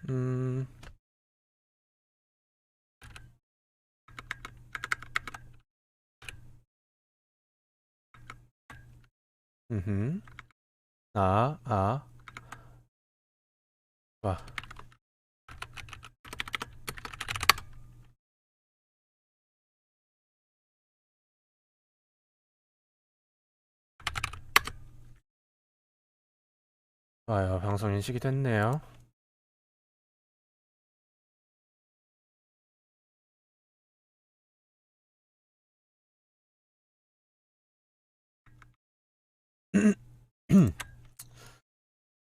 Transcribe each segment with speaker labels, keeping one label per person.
Speaker 1: 음, 음, 아, 와, 좋아요. 방송 인식이 됐네요.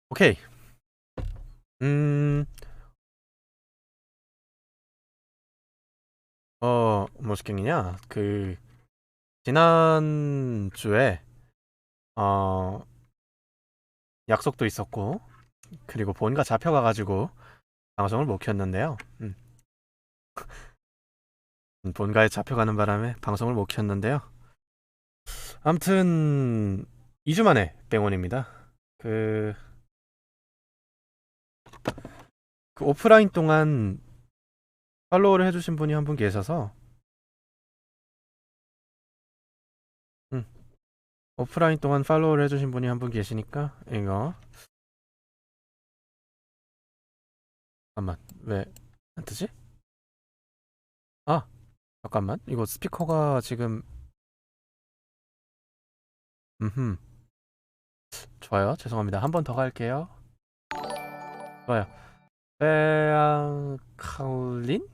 Speaker 1: 오케이. 음, 무슨 게임이냐? 지난주에, 어, 약속도 있었고, 그리고 본가 잡혀가가지고 방송을 못 켰는데요. 본가에 잡혀가는 바람에 방송을 못 켰는데요. 아무튼 2주 만에 뱅원입니다. 그, 그 오프라인 동안 팔로우를 해주신 분이 한 분 계셔서 음, 오프라인 동안 팔로우를 해주신 분이 한 분 계시니까 이거 잠깐만 왜 안 뜨지? 아 잠깐만 이거 스피커가 지금 음흠 좋아요 죄송합니다 한 번 더 갈게요 좋아요 페앙카울린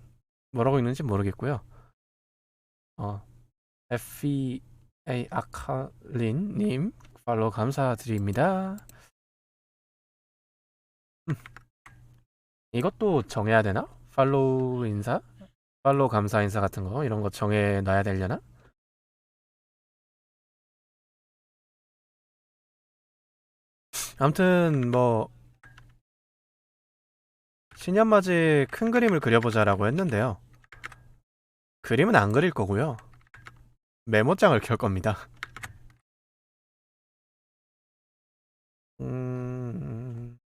Speaker 1: 뭐라고 읽는지 모르겠고요 어 FEA 아카린님 팔로우 감사드립니다 음, 이것도 정해야 되나? 팔로우 인사? 팔로우 감사 인사 같은 거 이런 거 정해 놔야 되려나? 아무튼 뭐 신년맞이 큰 그림을 그려보자라고 했는데요. 그림은 안 그릴 거고요. 메모장을 켤 겁니다. 음,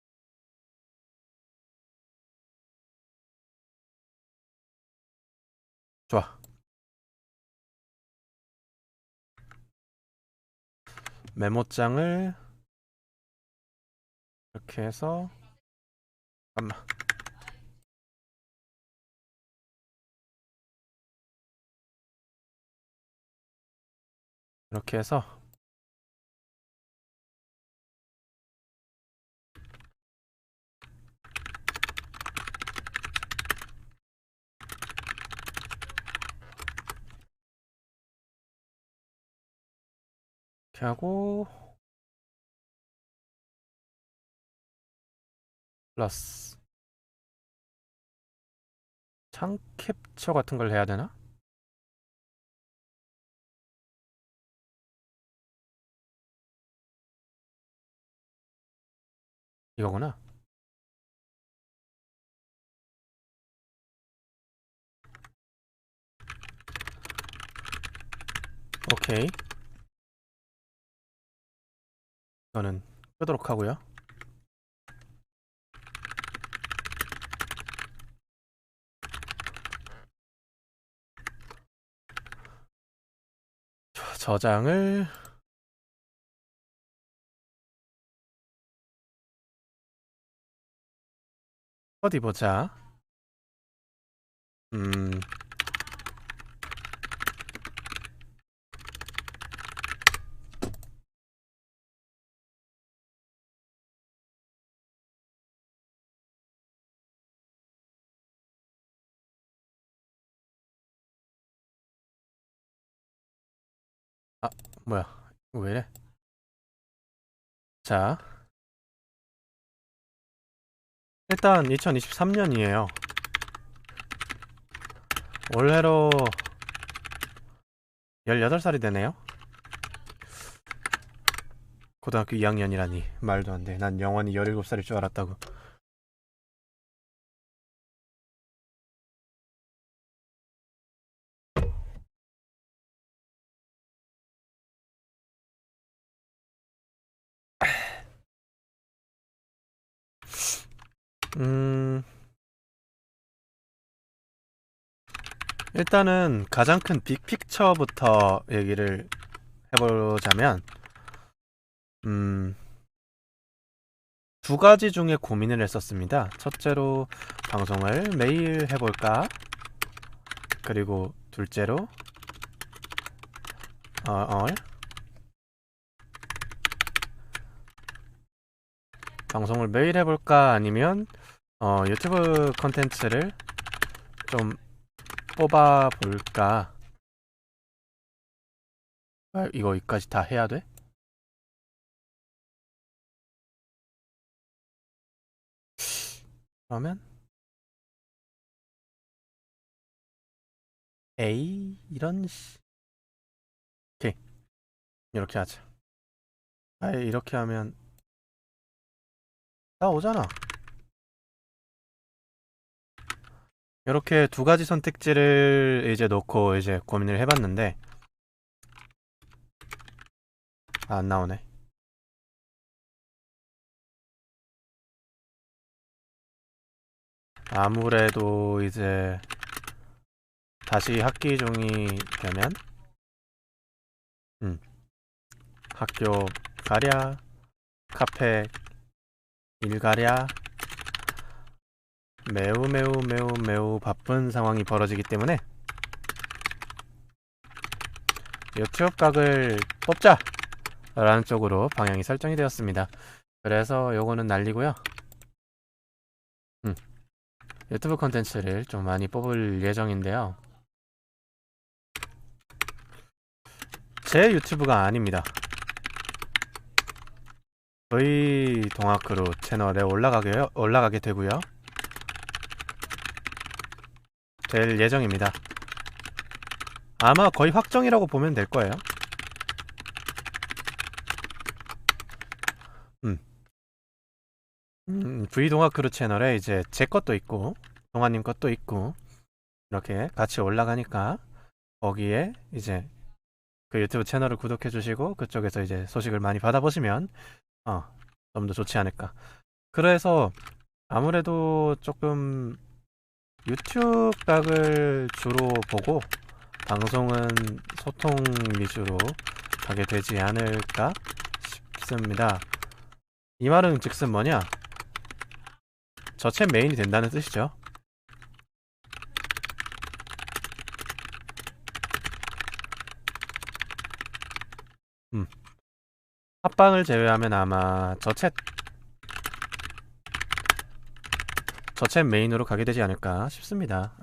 Speaker 1: 좋아. 메모장을 이렇게 해서 잠깐만. 이렇게 해서 이렇게 하고 플러스 창 캡처 같은 걸 해야 되나? 이거구나. 오케이. 이거는 끄도록 하고요. 저장을 어디 보자. 음, 아, 뭐야. 이거 왜 이래? 자, 일단 2023년이에요. 올해로 18살이 되네요. 고등학교 2학년이라니 말도 안 돼. 난 영원히 17살일 줄 알았다고. 음, 일단은 가장 큰 빅픽처부터 얘기를 해보자면, 음, 두 가지 중에 고민을 했었습니다. 첫째로 방송을 매일 해볼까? 그리고 둘째로, 어, 어, 방송을 매일 해볼까? 아니면, 유튜브 컨텐츠를 좀 뽑아볼까? 아, 이거 여기까지 다 해야 돼? 그러면 A 이런 오케이, 이렇게 하자. 아예 이렇게 하면 나오잖아. 이렇게 두 가지 선택지를 이제 놓고 이제 고민을 해봤는데 안 나오네. 아무래도 이제 다시 학기 중이 되면 음, 학교 가랴, 카페 일 가랴 매우 매우 매우 매우 바쁜 상황이 벌어지기 때문에 유튜브 각을 뽑자! 라는 쪽으로 방향이 설정이 되었습니다. 그래서 요거는 날리고요. 유튜브 컨텐츠를 좀 많이 뽑을 예정인데요. 제 유튜브가 아닙니다. 저희 동학크루 채널에 올라가게 되고요. 될 예정입니다. 아마 거의 확정이라고 보면 될 거예요. V 동학크루 채널에 이제 제 것도 있고 동아님 것도 있고 이렇게 같이 올라가니까 거기에 이제 그 유튜브 채널을 구독해 주시고 그쪽에서 이제 소식을 많이 받아보시면 좀 더 좋지 않을까. 그래서 아무래도 조금 유튜브 각을 주로 보고 방송은 소통 위주로 가게 되지 않을까 싶습니다. 이 말은 즉슨 뭐냐? 저체 메인이 된다는 뜻이죠. 합방을 제외하면 아마 저챗 메인으로 가게 되지 않을까 싶습니다.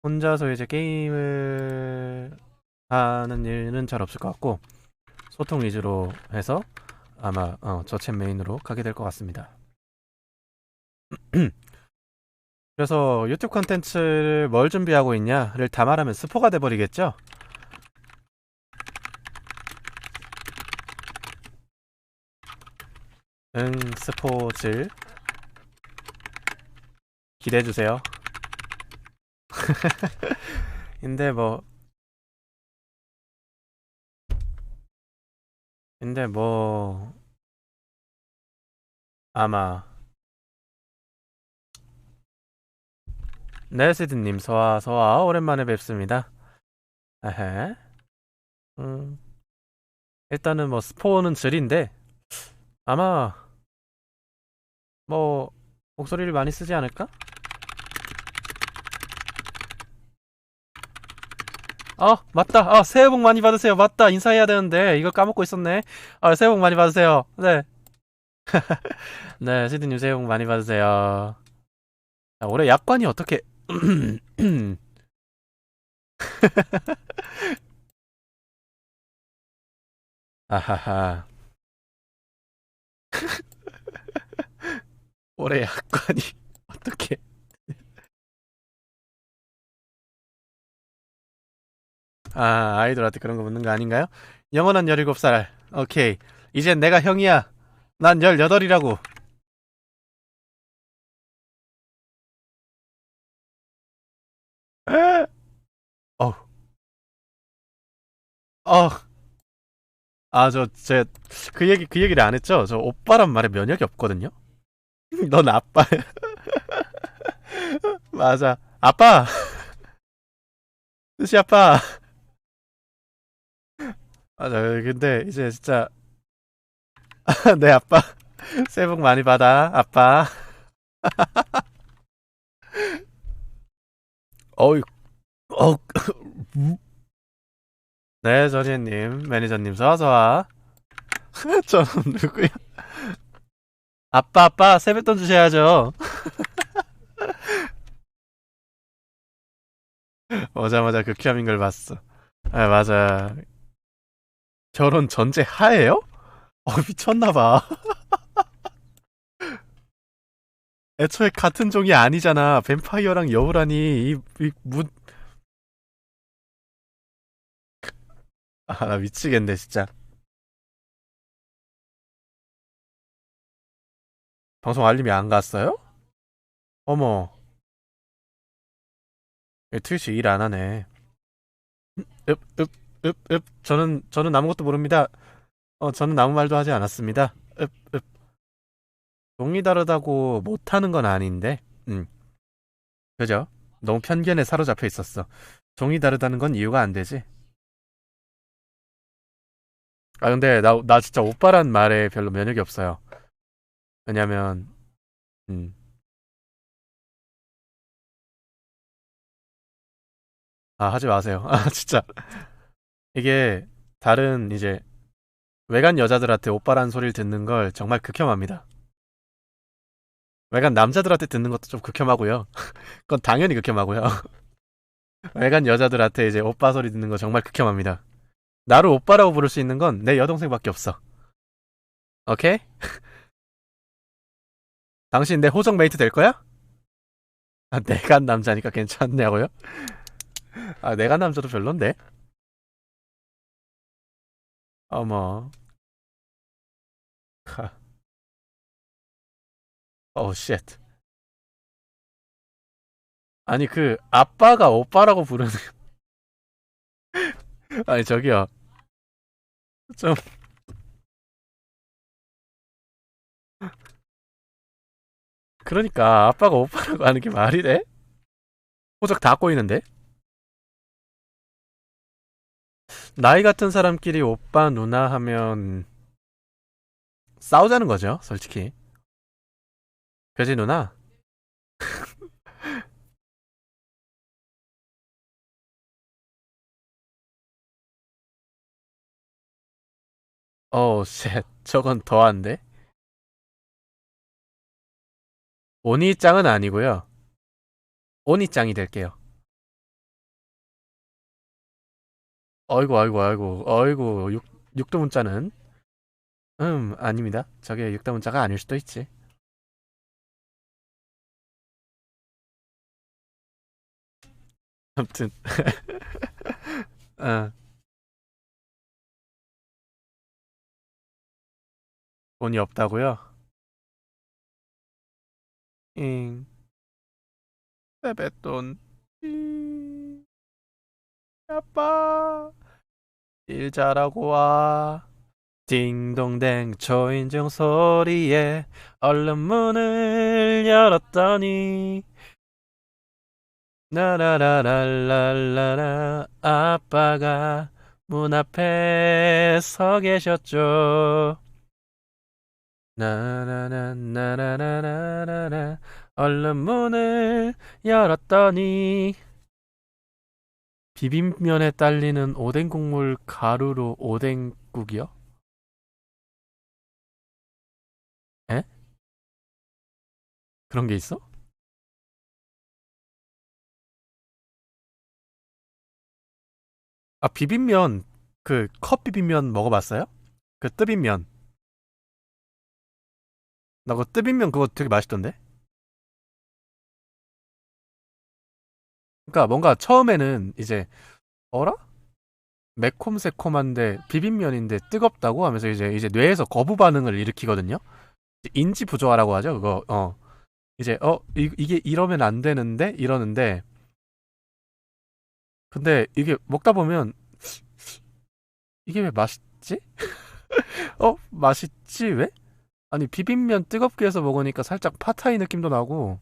Speaker 1: 혼자서 이제 게임을 하는 일은 잘 없을 것 같고 소통 위주로 해서 아마 저챗 메인으로 가게 될 것 같습니다. 그래서 유튜브 컨텐츠를 뭘 준비하고 있냐를 다 말하면 스포가 돼버리겠죠? 스포질 기대해주세요. 근데 아마 네시드님 서와 오랜만에 뵙습니다. 에헤. 음, 일단은 스포는 질인데 아마 목소리를 많이 쓰지 않을까? 맞다. 새해 복 많이 받으세요. 맞다. 인사해야 되는데 이거 까먹고 있었네. 새해 복 많이 받으세요. 네. 네, 시드님 새해 복 많이 받으세요. 자, 올해 약관이 어떻게 아하하. 올해 약관이 어떻게 아이돌한테 그런 거 묻는 거 아닌가요? 영원한 17살. 오케이. 이젠 내가 형이야. 난 18이라고. 어우. 어. 그 얘기를 안 했죠? 저 오빠란 말에 면역이 없거든요? 넌 아빠. 맞아. 아빠! 스시 아빠. 맞아. 근데 이제 진짜 네 아빠 새해 복 많이 받아 아빠. 어이 어. 네 전희님 매니저님 어서와. 저는 누구야? 아빠 아빠 세뱃돈 주셔야죠. 오자마자 그 큐함인 걸 봤어. 아 맞아. 결혼 전제 하에요? 미쳤나봐. 애초에 같은 종이 아니잖아. 뱀파이어랑 여우라니 나 미치겠네 진짜. 방송 알림이 안 갔어요? 어머. 트위치 일 안 하네. 읍. 저는 아무것도 모릅니다. 저는 아무 말도 하지 않았습니다. 읍. 종이 다르다고 못하는 건 아닌데. 그죠? 너무 편견에 사로잡혀 있었어. 종이 다르다는 건 이유가 안 되지. 근데 나 진짜 오빠란 말에 별로 면역이 없어요. 왜냐면, 음. 하지 마세요. 진짜. 이게 다른 이제 외간 여자들한테 오빠란 소리를 듣는 걸 정말 극혐합니다. 외간 남자들한테 듣는 것도 좀 극혐하고요. 그건 당연히 극혐하고요. 외간 여자들한테 이제 오빠 소리 듣는 거 정말 극혐합니다. 나를 오빠라고 부를 수 있는 건 내 여동생밖에 없어. 오케이? 당신 내 호적 메이트 될 거야? 내간 남자니까 괜찮냐고요? 내간 남자도 별론데? 어머. 쉣. 아니 그 아빠가 오빠라고 부르는 아니 저기요. 좀 그러니까 아빠가 오빠라고 하는 게 말이 돼? 호적 다 꼬이는데? 나이 같은 사람끼리 오빠 누나 하면 싸우자는 거죠, 솔직히. 그지 누나? 쉣. 저건 더한데? 오니짱은 아니고요. 오니짱이 될게요. 아이고, 육도 문자는? 아닙니다. 저게 육도 문자가 아닐 수도 있지. 아무튼, 어, 돈이 없다고요? 잉, 세뱃돈, 아빠, 일 잘하고 와. 딩동댕 초인종 소리에 얼른 문을 열었더니 나라라랄랄라라 아빠가 문 앞에 서 계셨죠. 나라라라라라라라 얼른 문을 열었더니 비빔면에 딸리는 오뎅 국물 가루로 오뎅국이요? 에? 그런 게 있어? 비빔면 그 컵 비빔면 먹어봤어요? 그 뜨빔면. 나 그거 뜨빔면 그거 되게 맛있던데? 그러니까 뭔가 처음에는 이제 어라? 매콤새콤한데 비빔면인데 뜨겁다고 하면서 이제 뇌에서 거부 반응을 일으키거든요. 인지 부조화라고 하죠. 그거 이제 이게 이러면 안 되는데 이러는데 근데 이게 먹다 보면 이게 왜 맛있지? 맛있지 왜? 아니 비빔면 뜨겁게 해서 먹으니까 살짝 팟타이 느낌도 나고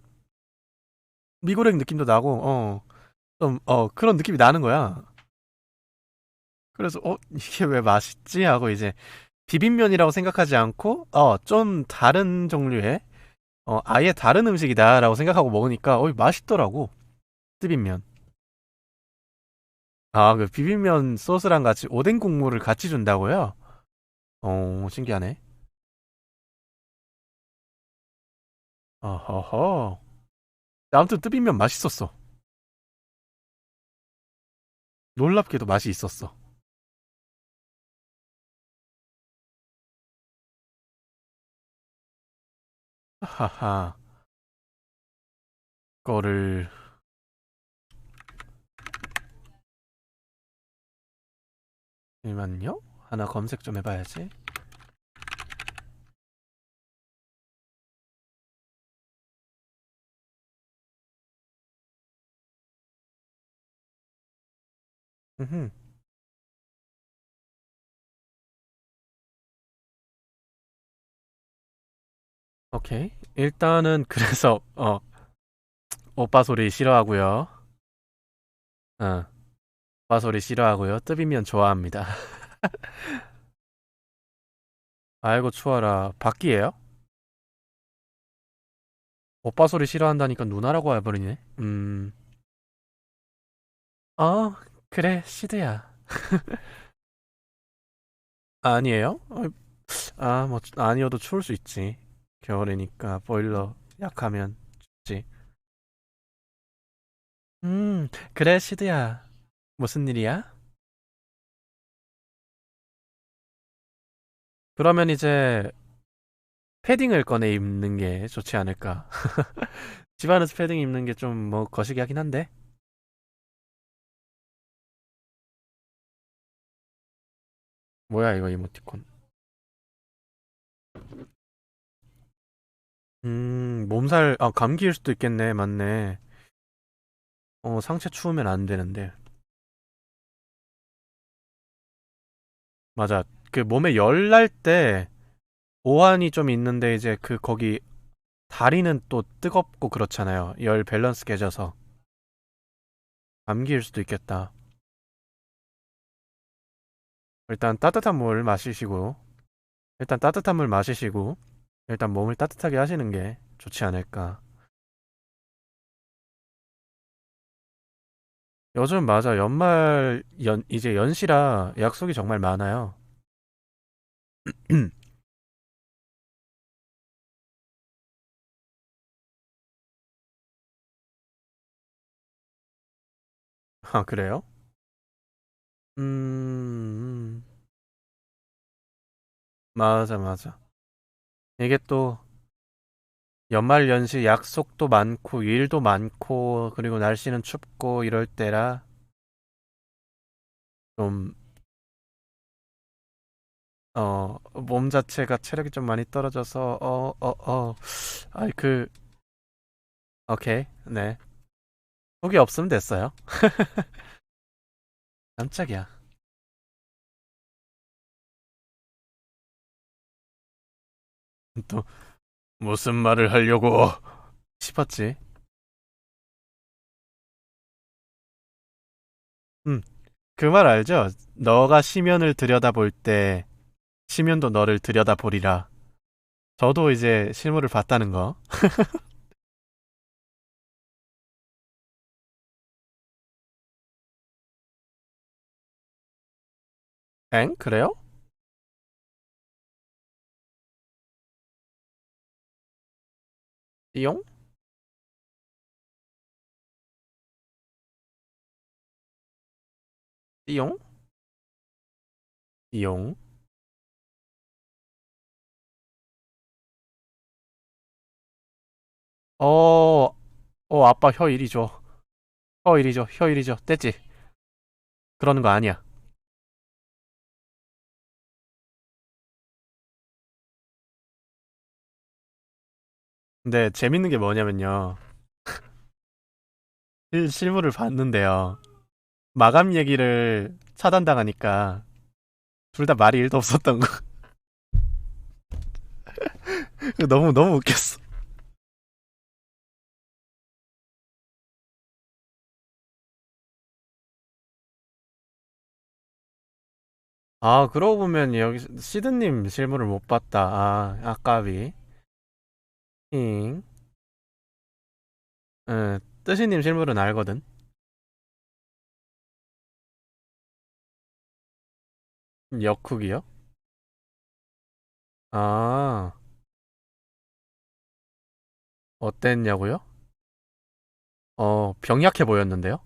Speaker 1: 미고랭 느낌도 나고 좀, 그런 느낌이 나는 거야. 그래서, 이게 왜 맛있지? 하고 이제 비빔면이라고 생각하지 않고, 좀 다른 종류의, 아예 다른 음식이다라고 생각하고 먹으니까, 맛있더라고. 비빔면. 아, 그 비빔면 소스랑 같이 오뎅 국물을 같이 준다고요? 신기하네. 어허허. 아무튼 뜨비면 맛있었어. 놀랍게도 맛이 있었어. 하하. 거를, 잠시만요. 하나 검색 좀 해봐야지. 음흠. 오케이. 일단은, 그래서, 오빠 소리 싫어하고요. 어, 오빠 소리 싫어하고요. 뜨비면 좋아합니다. 아이고, 추워라. 밖이에요? 오빠 소리 싫어한다니까 누나라고 해버리네. 어, 그래, 시드야. 아니에요? 뭐, 아니어도 추울 수 있지. 겨울이니까, 보일러 약하면 춥지. 그래, 시드야. 무슨 일이야? 그러면 이제, 패딩을 꺼내 입는 게 좋지 않을까. 집안에서 패딩 입는 게 좀 뭐, 거시기 하긴 한데. 뭐야, 이거 이모티콘. 몸살, 감기일 수도 있겠네. 맞네. 상체 추우면 안 되는데. 맞아. 그 몸에 열 날 때, 오한이 좀 있는데, 이제 거기, 다리는 또 뜨겁고 그렇잖아요. 열 밸런스 깨져서. 감기일 수도 있겠다. 일단 따뜻한 물 마시시고, 일단 따뜻한 물 마시시고, 일단 몸을 따뜻하게 하시는 게 좋지 않을까. 요즘 맞아. 이제 연시라 약속이 정말 많아요. 아, 그래요? 음, 맞아, 맞아. 이게 또 연말 연시 약속도 많고, 일도 많고, 그리고 날씨는 춥고 이럴 때라 좀, 몸 자체가 체력이 좀 많이 떨어져서, 아이, 오케이. 네. 속이 없으면 됐어요. 깜짝이야. 또, 무슨 말을 하려고 싶었지. 음, 그 말 알죠? 너가 시면을 들여다볼 때, 시면도 너를 들여다보리라. 저도 이제 실물을 봤다는 거. 엥? 그래요? 띠용? 띠용? 띠용? 어, 아빠 혀 이리 줘. 혀 이리 줘. 혀 이리 줘. 떼지. 그러는 거 아니야. 근데 재밌는 게 뭐냐면요. 실물을 봤는데요. 마감 얘기를 차단당하니까 둘 다 말이 1도 없었던 거. 너무 너무 웃겼어. 아, 그러고 보면 여기 시드님 실물을 못 봤다. 아, 아까비. 잉. 뜨시님 실물은 알거든. 역쿡이요? 아, 어땠냐고요? 병약해 보였는데요?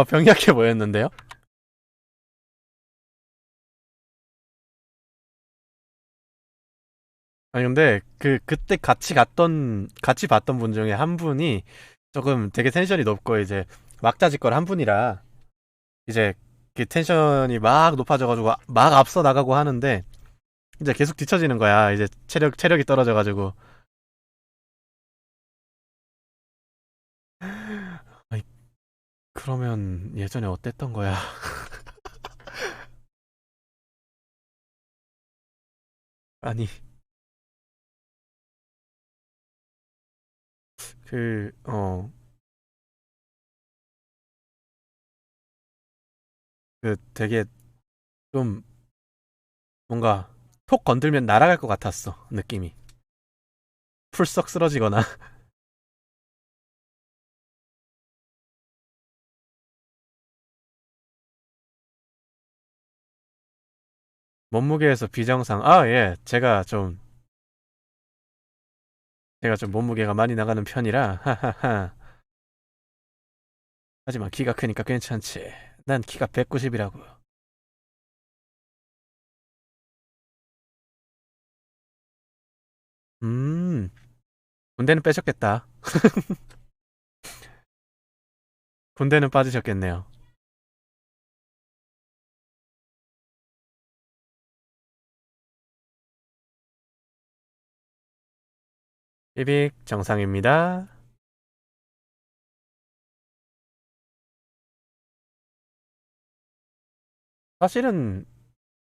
Speaker 1: 병약해 보였는데요? 아니, 근데, 그때 같이 봤던 분 중에 한 분이 조금 되게 텐션이 높고, 이제, 왁자지껄 한 분이라, 이제, 그 텐션이 막 높아져가지고, 막 앞서 나가고 하는데, 이제 계속 뒤처지는 거야. 이제, 체력이 떨어져가지고. 아니, 그러면 예전에 어땠던 거야? 아니, 그, 되게 좀, 뭔가, 톡 건들면 날아갈 것 같았어. 느낌이. 풀썩 쓰러지거나. 몸무게에서 비정상. 아, 예. 제가 좀 몸무게가 많이 나가는 편이라, 하하하. 하지만 키가 크니까 괜찮지. 난 키가 190이라고. 음, 군대는 빼셨겠다. 군대는 빠지셨겠네요. 삐빅 정상입니다. 사실은,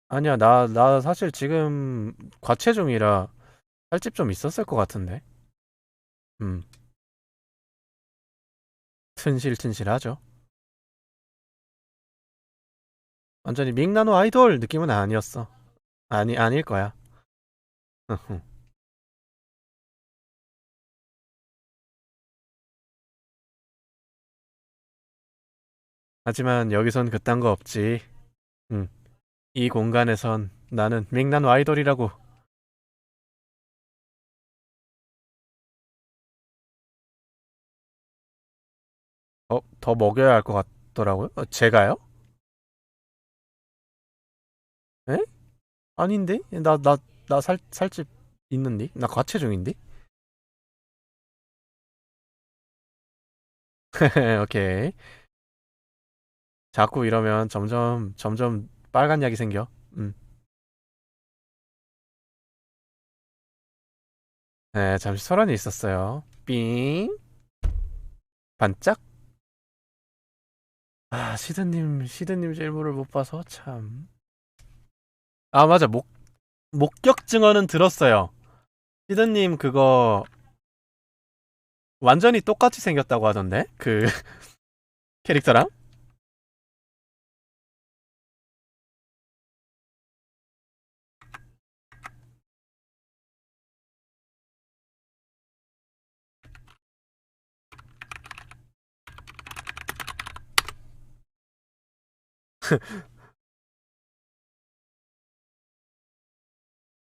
Speaker 1: 아니야, 나 사실 지금 과체중이라 살집 좀 있었을 것 같은데. 음, 튼실튼실하죠. 완전히 믹나노 아이돌 느낌은 아니었어. 아닐 거야. 하지만 여기선 그딴 거 없지. 음, 이 공간에선 나는 믹나노 아이돌이라고. 더 먹여야 할 것 같더라고요. 제가요? 에? 아닌데? 나 살집 있는데? 나 과체중인데? 오케이. 자꾸 이러면 점점 빨간 약이 생겨. 음. 네, 잠시 소란이 있었어요. 삥. 반짝? 아, 시드님 질문을 못 봐서 참. 아, 맞아. 목격 증언은 들었어요. 시드님 그거 완전히 똑같이 생겼다고 하던데? 그 캐릭터랑?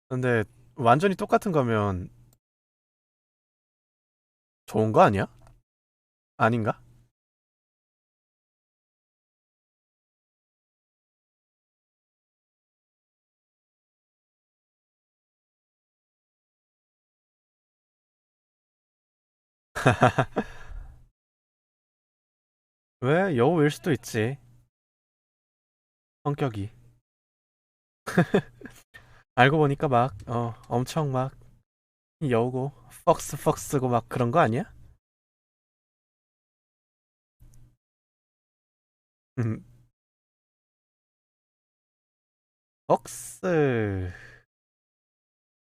Speaker 1: 근데 완전히 똑같은 거면 좋은 거 아니야? 아닌가? 왜? 여우일 수도 있지. 성격이. 알고 보니까 막, 엄청 막, 여우고, 퍽스고 막 그런 거 아니야? 음, 퍽스.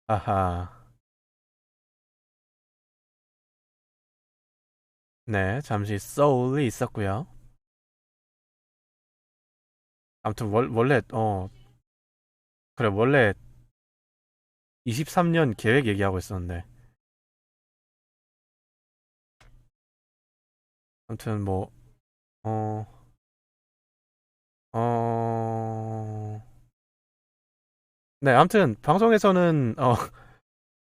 Speaker 1: 아하. 네, 잠시 소울이 있었고요. 아무튼 원래 그래 원래 23년 계획 얘기하고 있었는데 아무튼 뭐 어, 어, 네, 아무튼 방송에서는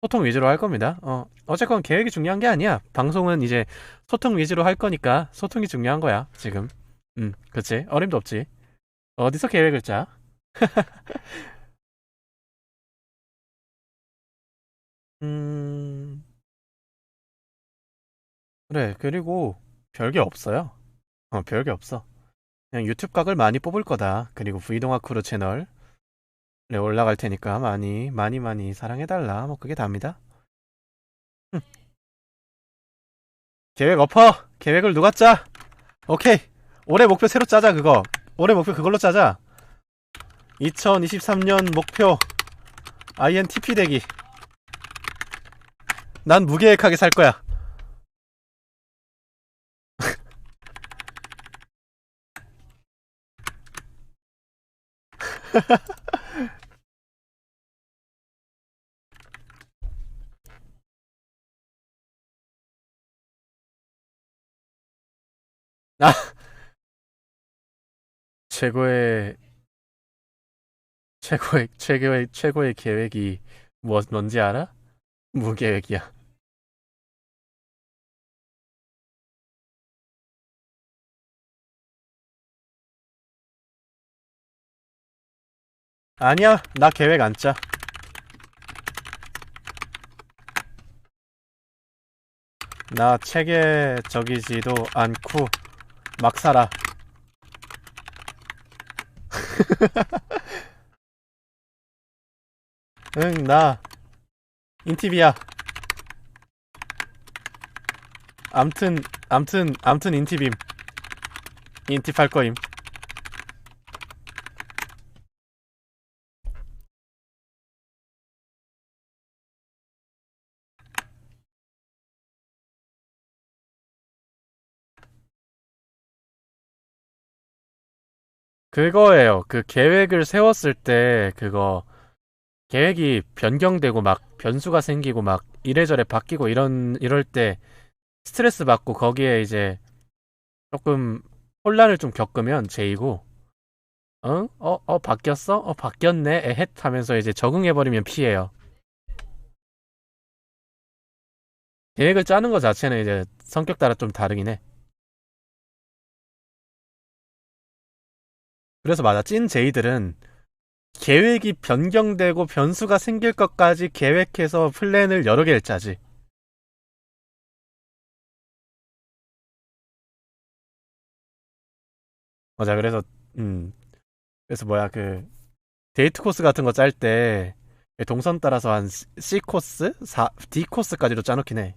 Speaker 1: 소통 위주로 할 겁니다. 어쨌건 계획이 중요한 게 아니야. 방송은 이제 소통 위주로 할 거니까 소통이 중요한 거야, 지금. 그치? 어림도 없지. 어디서 계획을 짜? 음, 그래. 그리고 별게 없어요. 별게 없어. 그냥 유튜브 각을 많이 뽑을 거다. 그리고 브이동아 크루 채널에 올라갈 테니까 많이, 많이, 많이 사랑해달라. 뭐 그게 답니다. 음, 계획 엎어! 계획을 누가 짜? 오케이. 올해 목표 새로 짜자, 그거. 올해 목표 그걸로 짜자. 2023년 목표 INTP 되기. 난 무계획하게 살 거야. 아, 최고의 최고의 계획이 뭔지 알아? 무계획이야. 아니야, 나 계획 안 짜. 나 체계적이지도 않고 막 살아. 응, 나 인팁이야. 암튼 인팁임. 인팁 할 거임. 그거예요. 그 계획을 세웠을 때 그거 계획이 변경되고 막 변수가 생기고 막 이래저래 바뀌고 이럴 때 스트레스 받고 거기에 이제 조금 혼란을 좀 겪으면 제이고 응? 바뀌었어? 바뀌었네? 에헷 하면서 이제 적응해버리면 피해요. 계획을 짜는 것 자체는 이제 성격 따라 좀 다르긴 해. 그래서 맞아. 찐 제이들은 계획이 변경되고 변수가 생길 것까지 계획해서 플랜을 여러 개를 짜지. 맞아. 음, 그래서 뭐야, 데이트 코스 같은 거 짤 때, 동선 따라서 한 C 코스? D 코스까지도 짜놓긴 해.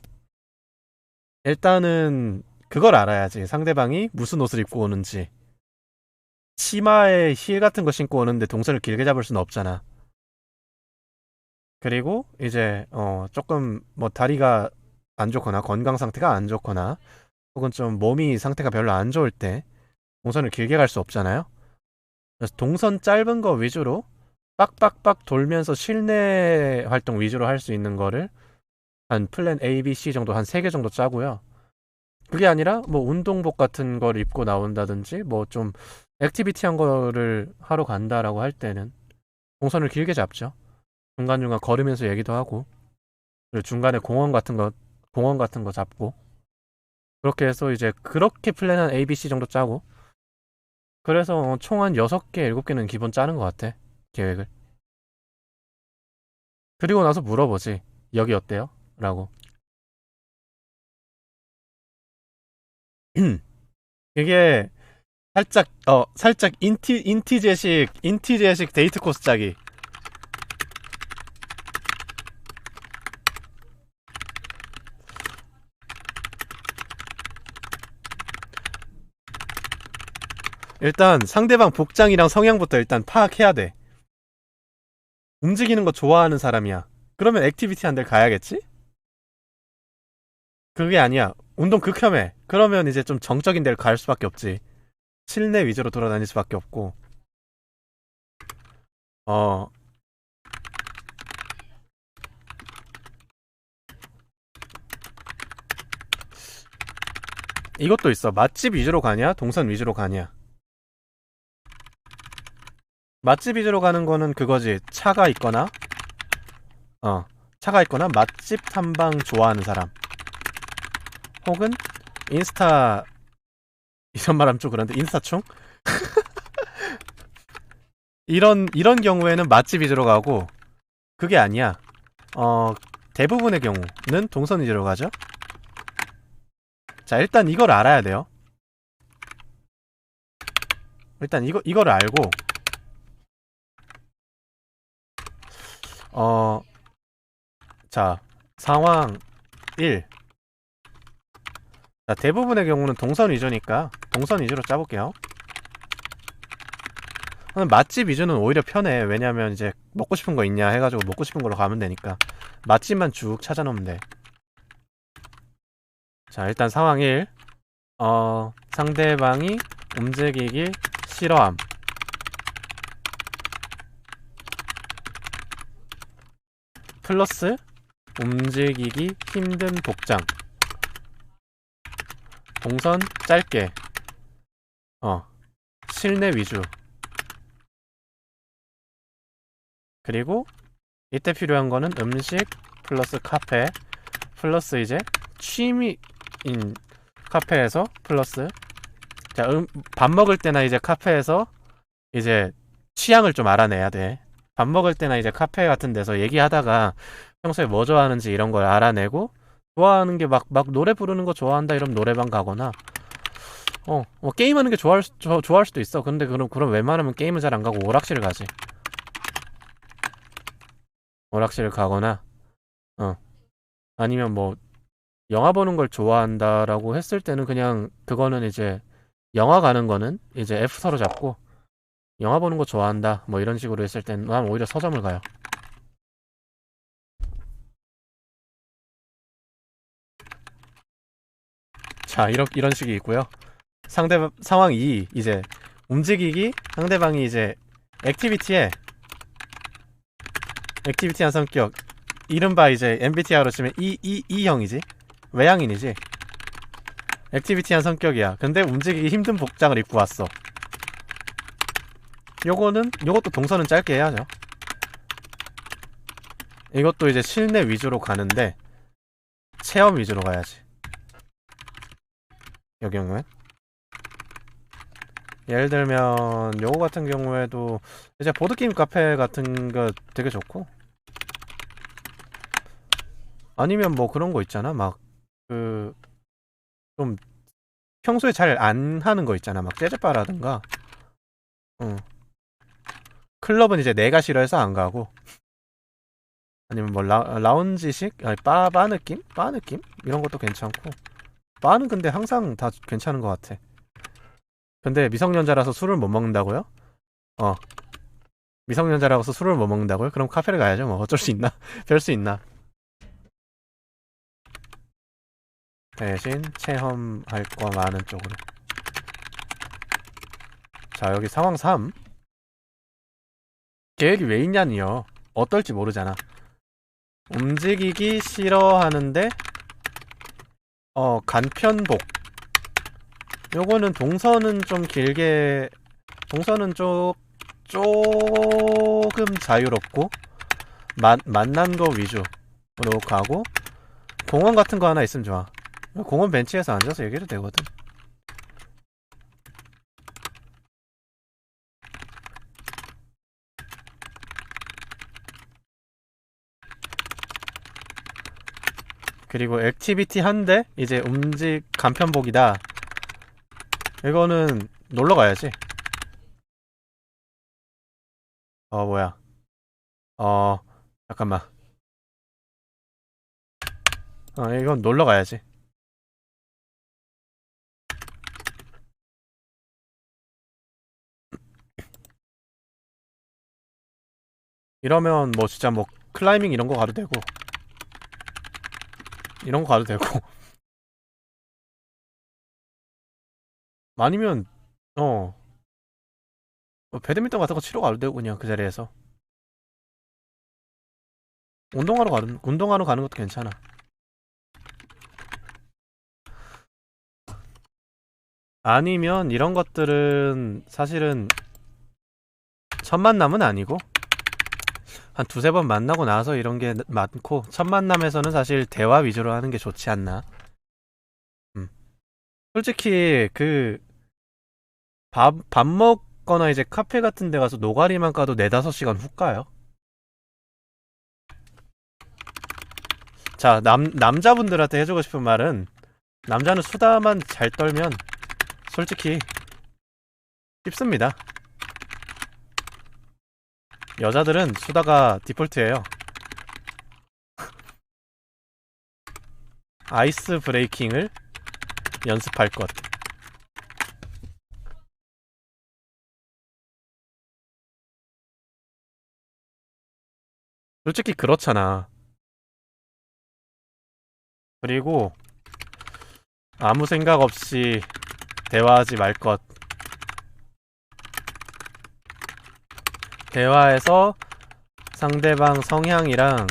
Speaker 1: 일단은, 그걸 알아야지. 상대방이 무슨 옷을 입고 오는지. 치마에 힐 같은 거 신고 오는데 동선을 길게 잡을 수는 없잖아. 그리고 이제 조금 뭐 다리가 안 좋거나 건강 상태가 안 좋거나 혹은 좀 몸이 상태가 별로 안 좋을 때 동선을 길게 갈 수 없잖아요. 그래서 동선 짧은 거 위주로 빡빡빡 돌면서 실내 활동 위주로 할 수 있는 거를 한 플랜 A, B, C 정도 한 3개 정도 짜고요. 그게 아니라 뭐 운동복 같은 걸 입고 나온다든지 뭐 좀 액티비티한 거를 하러 간다라고 할 때는 동선을 길게 잡죠. 중간중간 걸으면서 얘기도 하고 그리고 중간에 공원 같은 거 잡고 그렇게 해서 이제 그렇게 플랜한 A, B, C 정도 짜고 그래서 총 한 6개, 7개는 기본 짜는 것 같아. 계획을. 그리고 나서 물어보지. 여기 어때요? 라고. 이게 살짝 인티제식 데이트 코스 짜기. 일단 상대방 복장이랑 성향부터 일단 파악해야 돼. 움직이는 거 좋아하는 사람이야. 그러면 액티비티 한 데 가야겠지? 그게 아니야. 운동 극혐해. 그러면 이제 좀 정적인 데를 갈 수밖에 없지. 실내 위주로 돌아다닐 수밖에 없고. 어, 이것도 있어. 맛집 위주로 가냐? 동선 위주로 가냐? 맛집 위주로 가는 거는 그거지. 차가 있거나, 어, 차가 있거나 맛집 탐방 좋아하는 사람. 혹은 인스타, 이런 말 하면 좀 그런데 인스타충? 이런 경우에는 맛집 위주로 가고, 그게 아니야. 어, 대부분의 경우는 동선 위주로 가죠. 자, 일단 이걸 알아야 돼요. 일단 이거를 알고, 어, 자, 상황 1. 자, 대부분의 경우는 동선 위주니까 동선 위주로 짜볼게요. 맛집 위주는 오히려 편해. 왜냐면 이제 먹고 싶은 거 있냐 해가지고 먹고 싶은 걸로 가면 되니까 맛집만 쭉 찾아놓으면 돼. 자, 일단 상황 1. 상대방이 움직이기 싫어함. 플러스 움직이기 힘든 복장. 동선 짧게. 실내 위주. 그리고 이때 필요한 거는 음식 플러스 카페 플러스 이제 취미인 카페에서 플러스 자, 밥 먹을 때나 이제 카페에서 이제 취향을 좀 알아내야 돼. 밥 먹을 때나 이제 카페 같은 데서 얘기하다가 평소에 뭐 좋아하는지 이런 걸 알아내고 좋아하는 게 막 노래 부르는 거 좋아한다 이러면 노래방 가거나 게임하는 게 좋아할 수도 있어. 근데 그럼 웬만하면 게임을 잘 안 가고 오락실을 가지. 오락실을 가거나 아니면 뭐 영화 보는 걸 좋아한다라고 했을 때는 그냥 그거는 이제 영화 가는 거는 이제 F서로 잡고 영화 보는 거 좋아한다 뭐 이런 식으로 했을 때는 난 오히려 서점을 가요. 자, 이런 식이 있고요. 상황 2 이제 움직이기 상대방이 이제 액티비티에 액티비티한 성격 이른바 이제 MBTI로 치면 E형이지. 외향인이지. 액티비티한 성격이야. 근데 움직이기 힘든 복장을 입고 왔어. 요것도 동선은 짧게 해야죠. 이것도 이제 실내 위주로 가는데 체험 위주로 가야지. 이 경우엔 예를 들면 요거 같은 경우에도 이제 보드게임 카페 같은 거 되게 좋고 아니면 뭐 그런 거 있잖아. 막 그 좀 평소에 잘 안 하는 거 있잖아. 막 재즈바라든가 클럽은 이제 내가 싫어해서 안 가고 아니면 뭐 라운지식? 아니 바 느낌? 바 느낌? 이런 것도 괜찮고 바는 근데 항상 다 괜찮은 것 같아. 근데 미성년자라서 술을 못 먹는다고요? 어 미성년자라서 술을 못 먹는다고요? 그럼 카페를 가야죠. 뭐 어쩔 수 있나? 별 수 있나? 대신 체험할 거 많은 쪽으로. 자, 여기 상황 3. 계획이 왜 있냐니요. 어떨지 모르잖아. 움직이기 싫어하는데 간편복. 요거는 동선은 좀 길게 동선은 조금 자유롭고 만난 거 위주로 가고 공원 같은 거 하나 있으면 좋아. 공원 벤치에서 앉아서 얘기해도 되거든. 그리고 액티비티 한데 이제 간편복이다. 이거는 놀러 가야지. 뭐야. 어, 잠깐만. 이건 놀러 가야지. 이러면 뭐 진짜 뭐 클라이밍 이런 거 가도 되고 이런 거 가도 되고 아니면 뭐 배드민턴 같은 거 치러 가도 되고 그냥 그 자리에서 운동하러 가는 것도 괜찮아. 아니면 이런 것들은 사실은 첫 만남은 아니고 한 두세 번 만나고 나서 이런 게 많고, 첫 만남에서는 사실 대화 위주로 하는 게 좋지 않나. 음. 솔직히 밥 먹거나 이제 카페 같은 데 가서 노가리만 까도 4-5시간 훅 가요. 자, 남자분들한테 해주고 싶은 말은, 남자는 수다만 잘 떨면 솔직히 쉽습니다. 여자들은 수다가 디폴트예요. 아이스 브레이킹을 연습할 것. 솔직히 그렇잖아. 그리고 아무 생각 없이 대화하지 말 것. 대화에서 상대방 성향이랑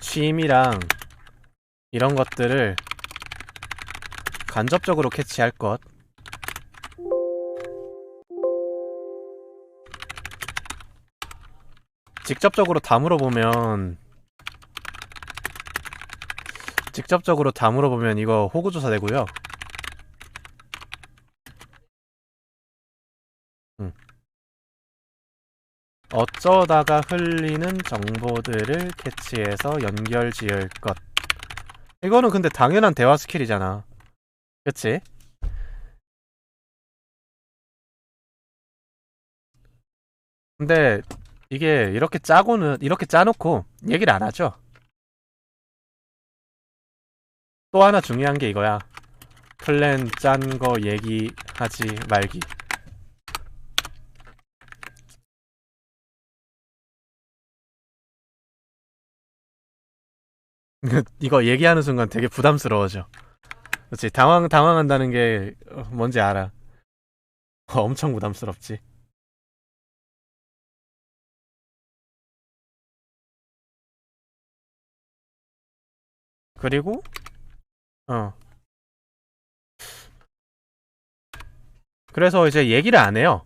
Speaker 1: 취미랑 이런 것들을 간접적으로 캐치할 것. 직접적으로 다 물어보면 이거 호구조사 되고요. 어쩌다가 흘리는 정보들을 캐치해서 연결 지을 것. 이거는 근데 당연한 대화 스킬이잖아. 그치? 근데 이게 이렇게 짜놓고 얘기를 안 하죠. 또 하나 중요한 게 이거야. 플랜 짠 거 얘기하지 말기. 이거 얘기하는 순간 되게 부담스러워져. 그렇지? 당황한다는 게 뭔지 알아. 엄청 부담스럽지. 그리고 어 그래서 이제 얘기를 안 해요.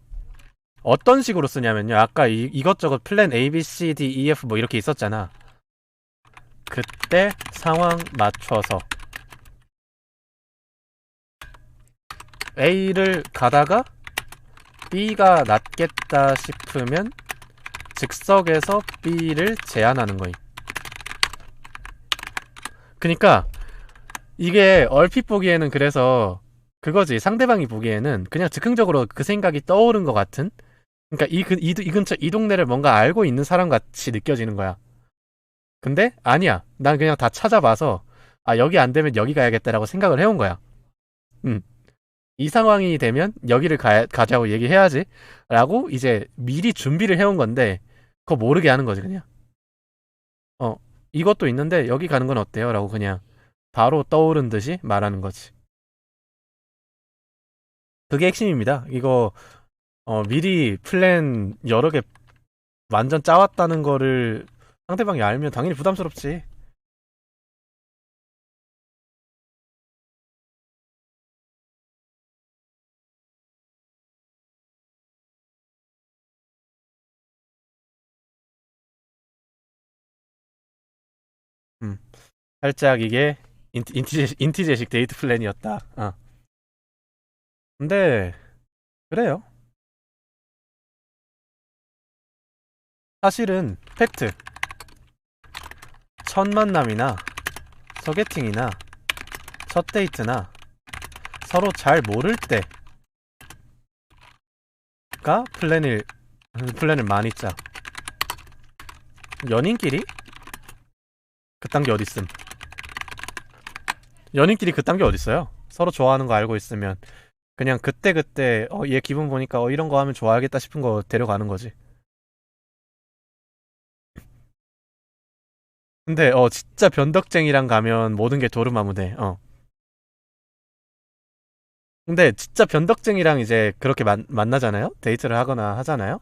Speaker 1: 어떤 식으로 쓰냐면요. 아까 이것저것 플랜 A, B, C, D, E, F 뭐 이렇게 있었잖아. 그때 상황 맞춰서 A를 가다가 B가 낫겠다 싶으면 즉석에서 B를 제안하는 거임. 그니까 이게 얼핏 보기에는, 그래서 그거지. 상대방이 보기에는 그냥 즉흥적으로 그 생각이 떠오른 것 같은. 그러니까 이 근처 이 동네를 뭔가 알고 있는 사람 같이 느껴지는 거야. 근데 아니야. 난 그냥 다 찾아봐서 아, 여기 안 되면 여기 가야겠다라고 생각을 해온 거야. 음. 이 상황이 되면 여기를 가자고 얘기해야지 라고 이제 미리 준비를 해온 건데, 그거 모르게 하는 거지 그냥. 어, 이것도 있는데 여기 가는 건 어때요? 라고 그냥 바로 떠오른 듯이 말하는 거지. 그게 핵심입니다. 이거 미리 플랜 여러 개 완전 짜왔다는 거를 상대방이 알면 당연히 부담스럽지. 음, 살짝 이게 인티제식 데이트 플랜이었다. 근데 그래요. 사실은 팩트. 첫 만남이나 소개팅이나 첫 데이트나 서로 잘 모를 때가 플랜을 많이 짜. 연인끼리 그딴 게 어딨음. 연인끼리 그딴 게 어딨어요. 서로 좋아하는 거 알고 있으면 그냥 그때그때 얘 기분 보니까 이런 거 하면 좋아하겠다 싶은 거 데려가는 거지. 근데 진짜 변덕쟁이랑 가면 모든 게 도루마무돼. 근데 진짜 변덕쟁이랑 이제 그렇게 만나잖아요? 데이트를 하거나 하잖아요?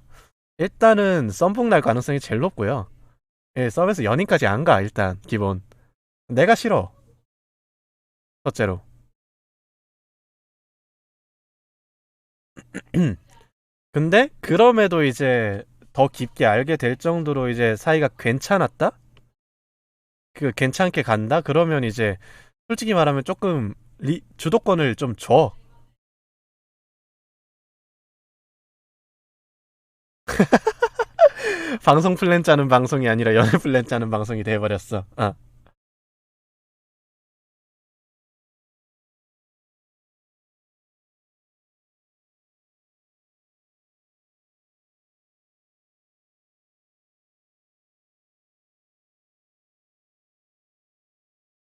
Speaker 1: 일단은 썸북 날 가능성이 제일 높고요. 예, 썸에서 연인까지 안 가, 일단, 기본. 내가 싫어, 첫째로. 근데, 그럼에도 이제, 더 깊게 알게 될 정도로 이제 사이가 괜찮았다? 그, 괜찮게 간다? 그러면 이제, 솔직히 말하면 조금, 주도권을 좀 줘. 방송 플랜 짜는 방송이 아니라 연애 플랜 짜는 방송이 돼버렸어. 아.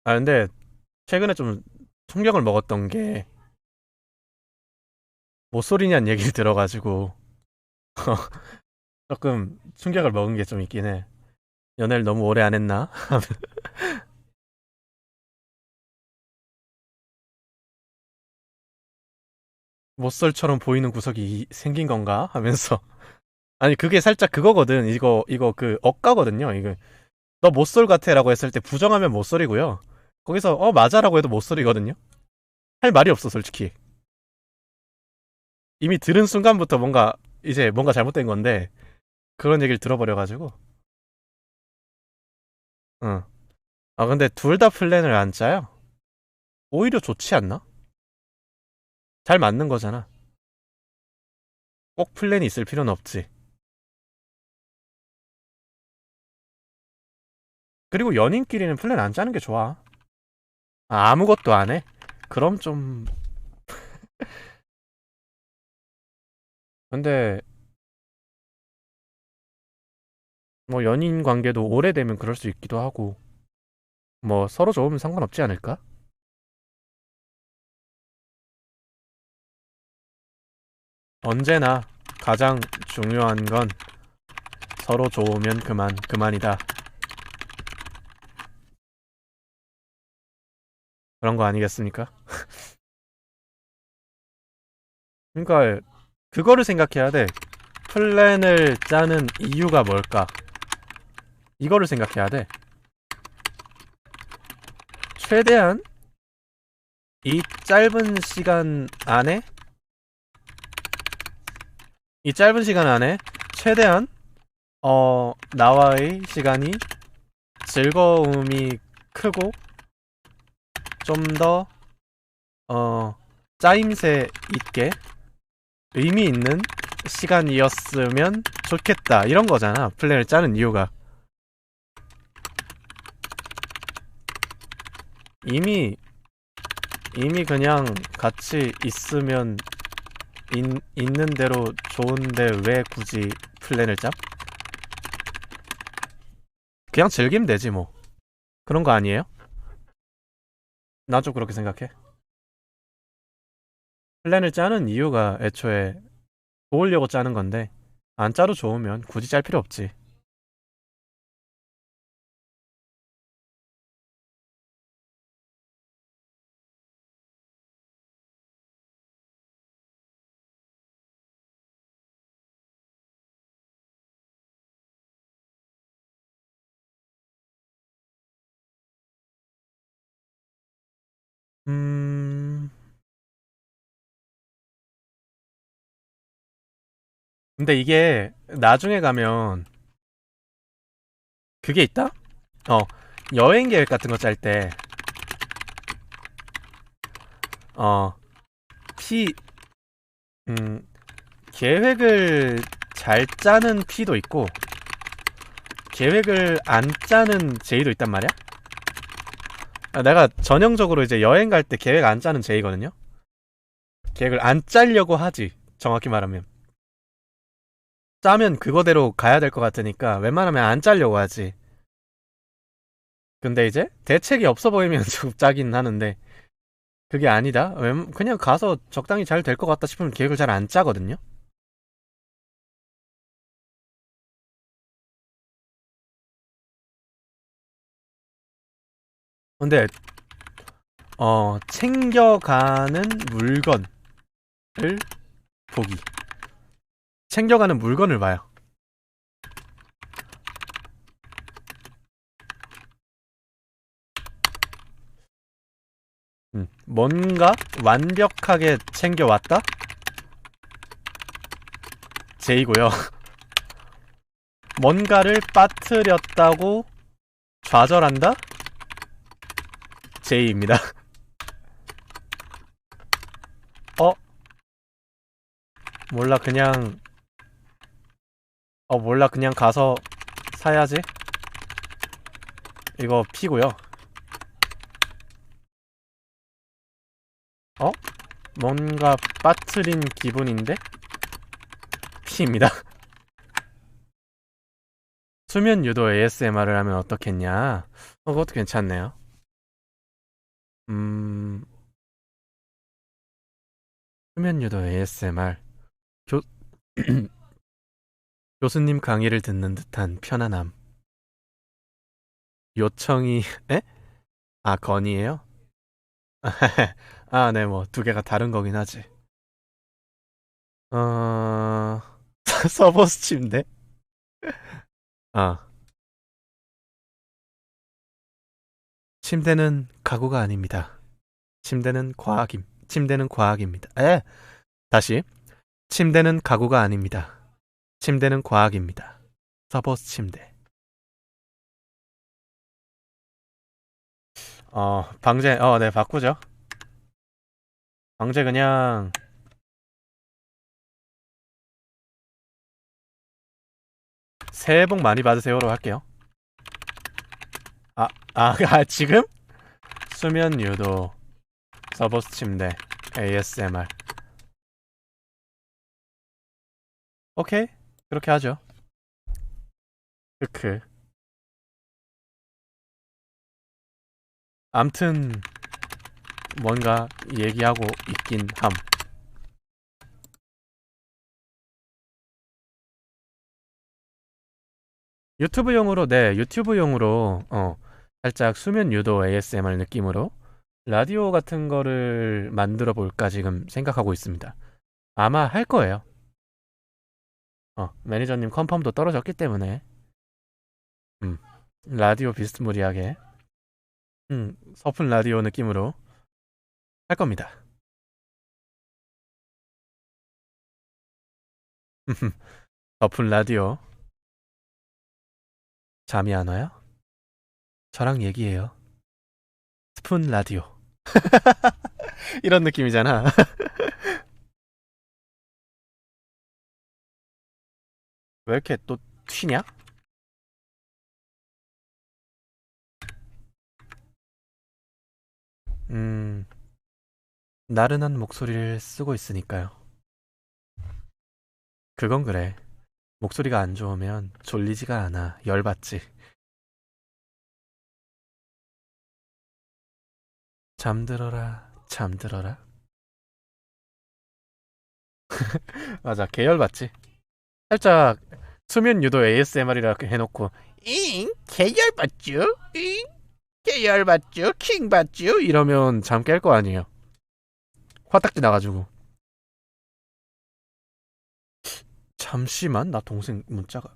Speaker 1: 근데, 최근에 좀 충격을 먹었던 게, 모쏠이냐는 얘기를 들어가지고, 조금 충격을 먹은 게 좀 있긴 해. 연애를 너무 오래 안 했나? 모쏠처럼 보이는 구석이 생긴 건가? 하면서. 아니, 그게 살짝 그거거든. 이거 그 억가거든요. 이거. 너 모쏠 같아라고 했을 때 부정하면 모쏠이고요. 거기서 맞아라고 해도 모쏠이거든요. 할 말이 없어, 솔직히. 이미 들은 순간부터 뭔가 잘못된 건데 그런 얘기를 들어버려가지고. 응. 근데 둘 다 플랜을 안 짜요? 오히려 좋지 않나? 잘 맞는 거잖아. 꼭 플랜이 있을 필요는 없지. 그리고 연인끼리는 플랜 안 짜는 게 좋아. 아무것도 안 해? 그럼 좀. 근데 뭐 연인 관계도 오래되면 그럴 수 있기도 하고, 뭐 서로 좋으면 상관없지 않을까? 언제나 가장 중요한 건 서로 좋으면 그만이다. 그런 거 아니겠습니까? 그러니까 그거를 생각해야 돼. 플랜을 짜는 이유가 뭘까? 이거를 생각해야 돼. 최대한 이 짧은 시간 안에 이 짧은 시간 안에 최대한 나와의 시간이 즐거움이 크고 좀 더 짜임새 있게 의미 있는 시간이었으면 좋겠다. 이런 거잖아. 플랜을 짜는 이유가. 이미 그냥 같이 있는 대로 좋은데 왜 굳이 플랜을 짜? 그냥 즐기면 되지 뭐. 그런 거 아니에요? 나 좀 그렇게 생각해. 플랜을 짜는 이유가 애초에 좋으려고 짜는 건데 안 짜도 좋으면 굳이 짤 필요 없지. 음... 근데 이게 나중에 가면 그게 있다? 어, 여행 계획 같은 거 짤 때, 어, 피, 음, 계획을 잘 짜는 P도 있고, 계획을 안 짜는 J도 있단 말이야? 내가 전형적으로 이제 여행 갈 때 계획 안 짜는 J거든요? 계획을 안 짜려고 하지, 정확히 말하면. 짜면 그거대로 가야 될 것 같으니까 웬만하면 안 짜려고 하지. 근데 이제 대책이 없어 보이면 좀 짜긴 하는데, 그게 아니다? 그냥 가서 적당히 잘 될 것 같다 싶으면 계획을 잘 안 짜거든요? 근데 챙겨가는 물건을 보기. 챙겨가는 물건을 봐요. 뭔가 완벽하게 챙겨왔다? J이고요. 뭔가를 빠뜨렸다고 좌절한다? J입니다. 어? 몰라 그냥 몰라 그냥 가서 사야지. 이거 P고요. 뭔가 빠뜨린 기분인데? P입니다. 수면 유도 ASMR을 하면 어떻겠냐? 그것도 괜찮네요. 수면 유도 ASMR. 교, 교수님 강의를 듣는 듯한 편안함. 요청이, 에? 건의에요? 네, 뭐, 두 개가 다른 거긴 하지. 어, 서버스 침대? 아, 침대는 가구가 아닙니다. 침대는 과학입니다. 다시. 침대는 가구가 아닙니다. 침대는 과학입니다. 서버스 침대. 방제, 네, 바꾸죠. 방제 그냥, 새해 복 많이 받으세요로 할게요. 지금? 수면 유도, 서버스 침대, ASMR. 오케이. 그렇게 하죠. 크크. 암튼, 뭔가 얘기하고 있긴 함. 유튜브용으로, 살짝 수면 유도 ASMR 느낌으로 라디오 같은 거를 만들어 볼까 지금 생각하고 있습니다. 아마 할 거예요. 매니저님 컨펌도 떨어졌기 때문에, 음, 라디오 비스무리하게, 서픈 라디오 느낌으로 할 겁니다. 서픈 라디오. 잠이 안 와요? 저랑 얘기해요. 스푼 라디오. 이런 느낌이잖아. 왜 이렇게 또 튀냐? 음, 나른한 목소리를 쓰고 있으니까요. 그건 그래. 목소리가 안 좋으면 졸리지가 않아. 열받지. 잠들어라, 잠들어라. 맞아, 개열받지. 살짝 수면 유도 ASMR이라 해놓고 개열받죠? 개열받죠? 킹받죠? 이러면 잠 깰 거 아니에요. 화딱지 나가지고. 잠시만, 나 동생 문자가.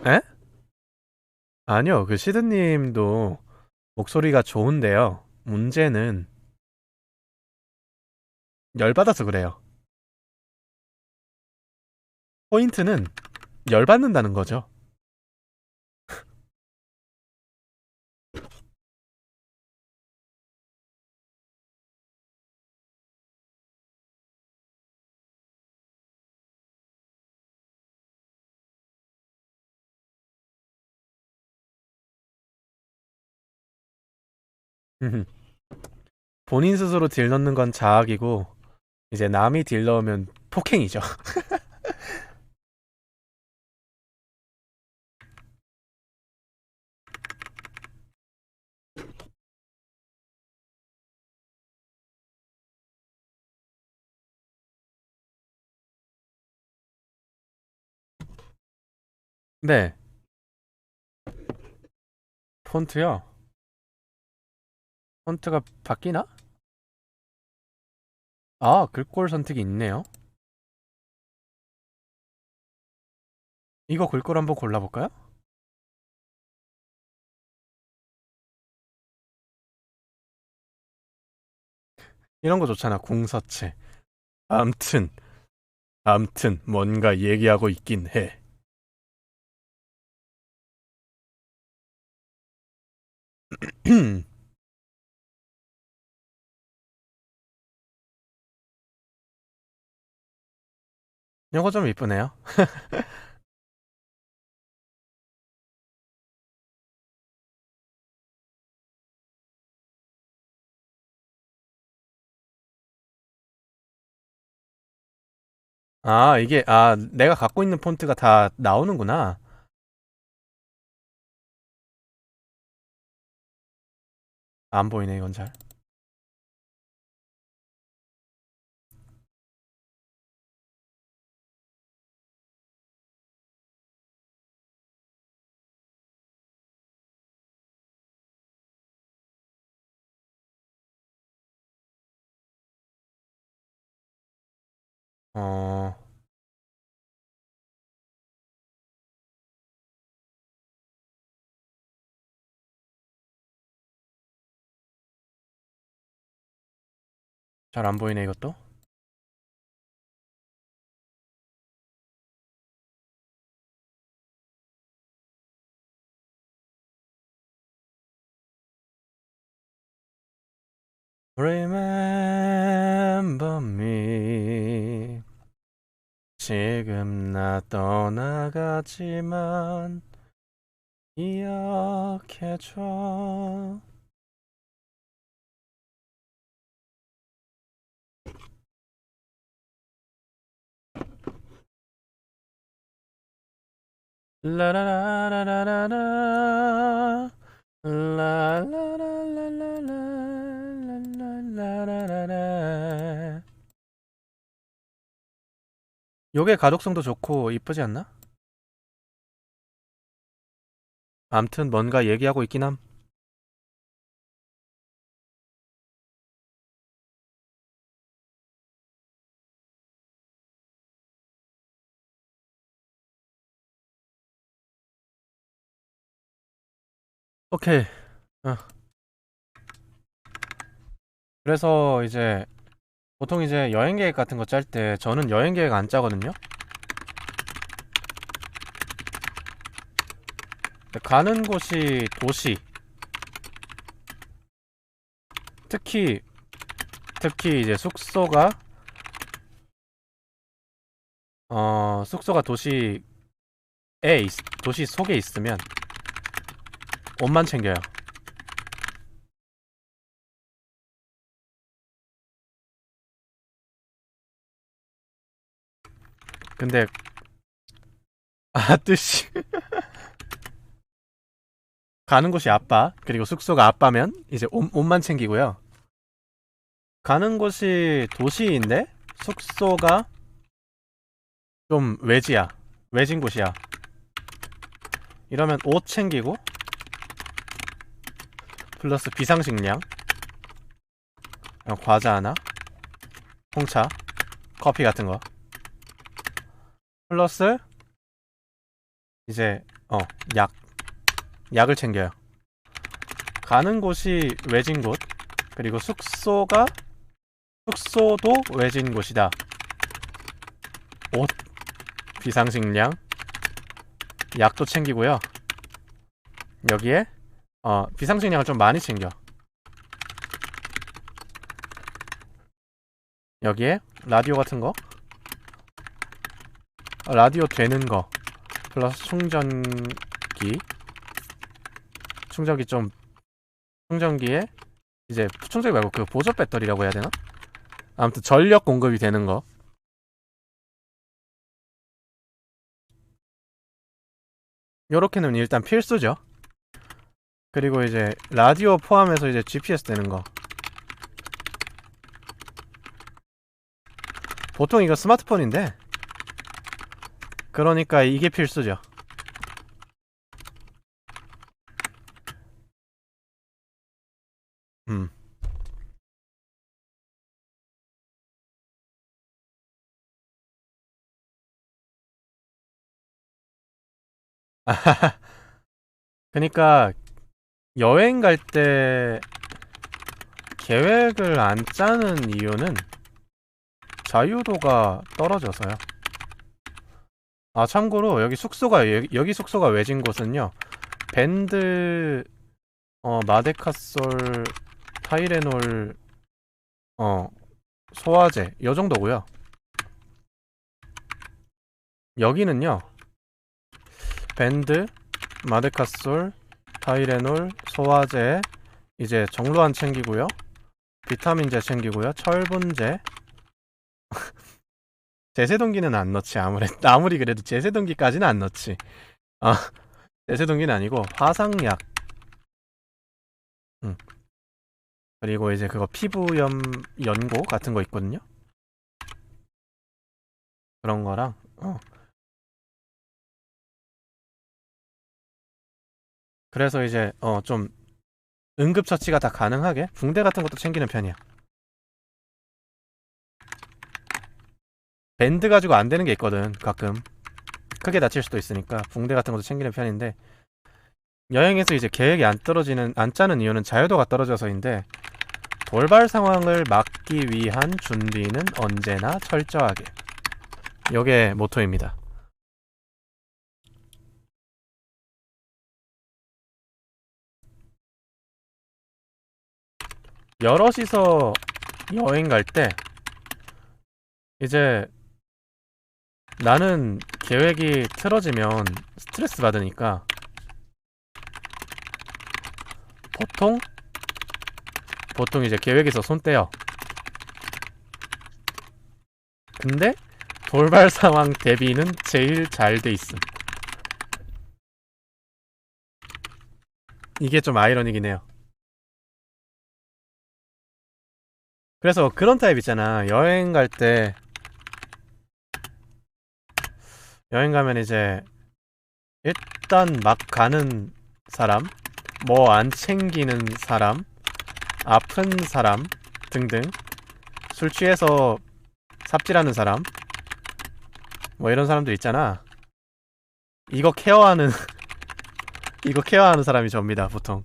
Speaker 1: 에? 아니요, 그 시드님도 목소리가 좋은데요. 문제는 열받아서 그래요. 포인트는 열받는다는 거죠. 본인 스스로 딜 넣는 건 자학이고, 이제 남이 딜 넣으면 폭행이죠. 네. 폰트요? 폰트가 바뀌나? 아, 글꼴 선택이 있네요. 이거 글꼴 한번 골라볼까요? 이런 거 좋잖아, 궁서체. 암튼, 암튼, 뭔가 얘기하고 있긴 해. 이거 좀 이쁘네요. 아, 이게, 아, 내가 갖고 있는 폰트가 다 나오는구나. 안 보이네, 이건 잘. 어, 잘 안 보이네, 이것도. Remember me. 지금 나 떠나가지만 기억해줘. 라라라라라라 라라라라라라라라라라라. 요게 가독성도 좋고 이쁘지 않나? 암튼 뭔가 얘기하고 있긴 함. 오케이. 어. 그래서 이제 보통 이제 여행 계획 같은 거 짤 때 저는 여행 계획 안 짜거든요. 가는 곳이 도시. 특히 이제 숙소가 도시 속에 있으면 옷만 챙겨요. 근데 뜻이 가는 곳이 아빠 그리고 숙소가 아빠면 이제 옷만 챙기고요. 가는 곳이 도시인데 숙소가 좀 외진 곳이야. 이러면 옷 챙기고 플러스 비상식량, 과자 하나, 홍차, 커피 같은 거 플러스 이제 약 약을 챙겨요. 가는 곳이 외진 곳 그리고 숙소도 외진 곳이다. 옷, 비상식량, 약도 챙기고요. 여기에 비상식량을 좀 많이 챙겨. 여기에 라디오 같은 거, 라디오 되는 거, 플러스 충전기에 이제 충전기 말고 그 보조 배터리라고 해야 되나? 아무튼 전력 공급이 되는 거. 요렇게는 일단 필수죠. 그리고 이제 라디오 포함해서 이제 GPS 되는 거. 보통 이거 스마트폰인데 그러니까 이게 필수죠. 음. 그러니까 여행 갈 때 계획을 안 짜는 이유는 자유도가 떨어져서요. 아, 참고로 여기 숙소가 외진 곳은요. 밴드, 마데카솔, 타이레놀, 어, 소화제 요 정도고요. 여기는요. 밴드, 마데카솔, 타이레놀, 소화제, 이제 정루환 챙기고요. 비타민제 챙기고요. 철분제. 제세동기는 안 넣지. 아무리 그래도 제세동기까지는 안 넣지. 아, 제세동기는 아니고 화상약. 음. 그리고 이제 그거 피부염 연고 같은 거 있거든요. 그런 거랑 그래서 이제 좀 응급처치가 다 가능하게 붕대 같은 것도 챙기는 편이야. 밴드 가지고 안 되는 게 있거든. 가끔 크게 다칠 수도 있으니까 붕대 같은 것도 챙기는 편인데, 여행에서 이제 계획이 안 짜는 이유는 자유도가 떨어져서인데, 돌발 상황을 막기 위한 준비는 언제나 철저하게. 요게 모토입니다. 여럿이서 여행 갈 때 이제 나는 계획이 틀어지면 스트레스 받으니까 보통 이제 계획에서 손 떼요. 근데 돌발 상황 대비는 제일 잘 돼 있음. 이게 좀 아이러니긴 해요. 그래서 그런 타입 있잖아. 여행 가면 이제 일단 막 가는 사람, 뭐 안 챙기는 사람, 아픈 사람 등등, 술 취해서 삽질하는 사람, 뭐 이런 사람들 있잖아. 이거 케어하는 이거 케어하는 사람이 접니다, 보통.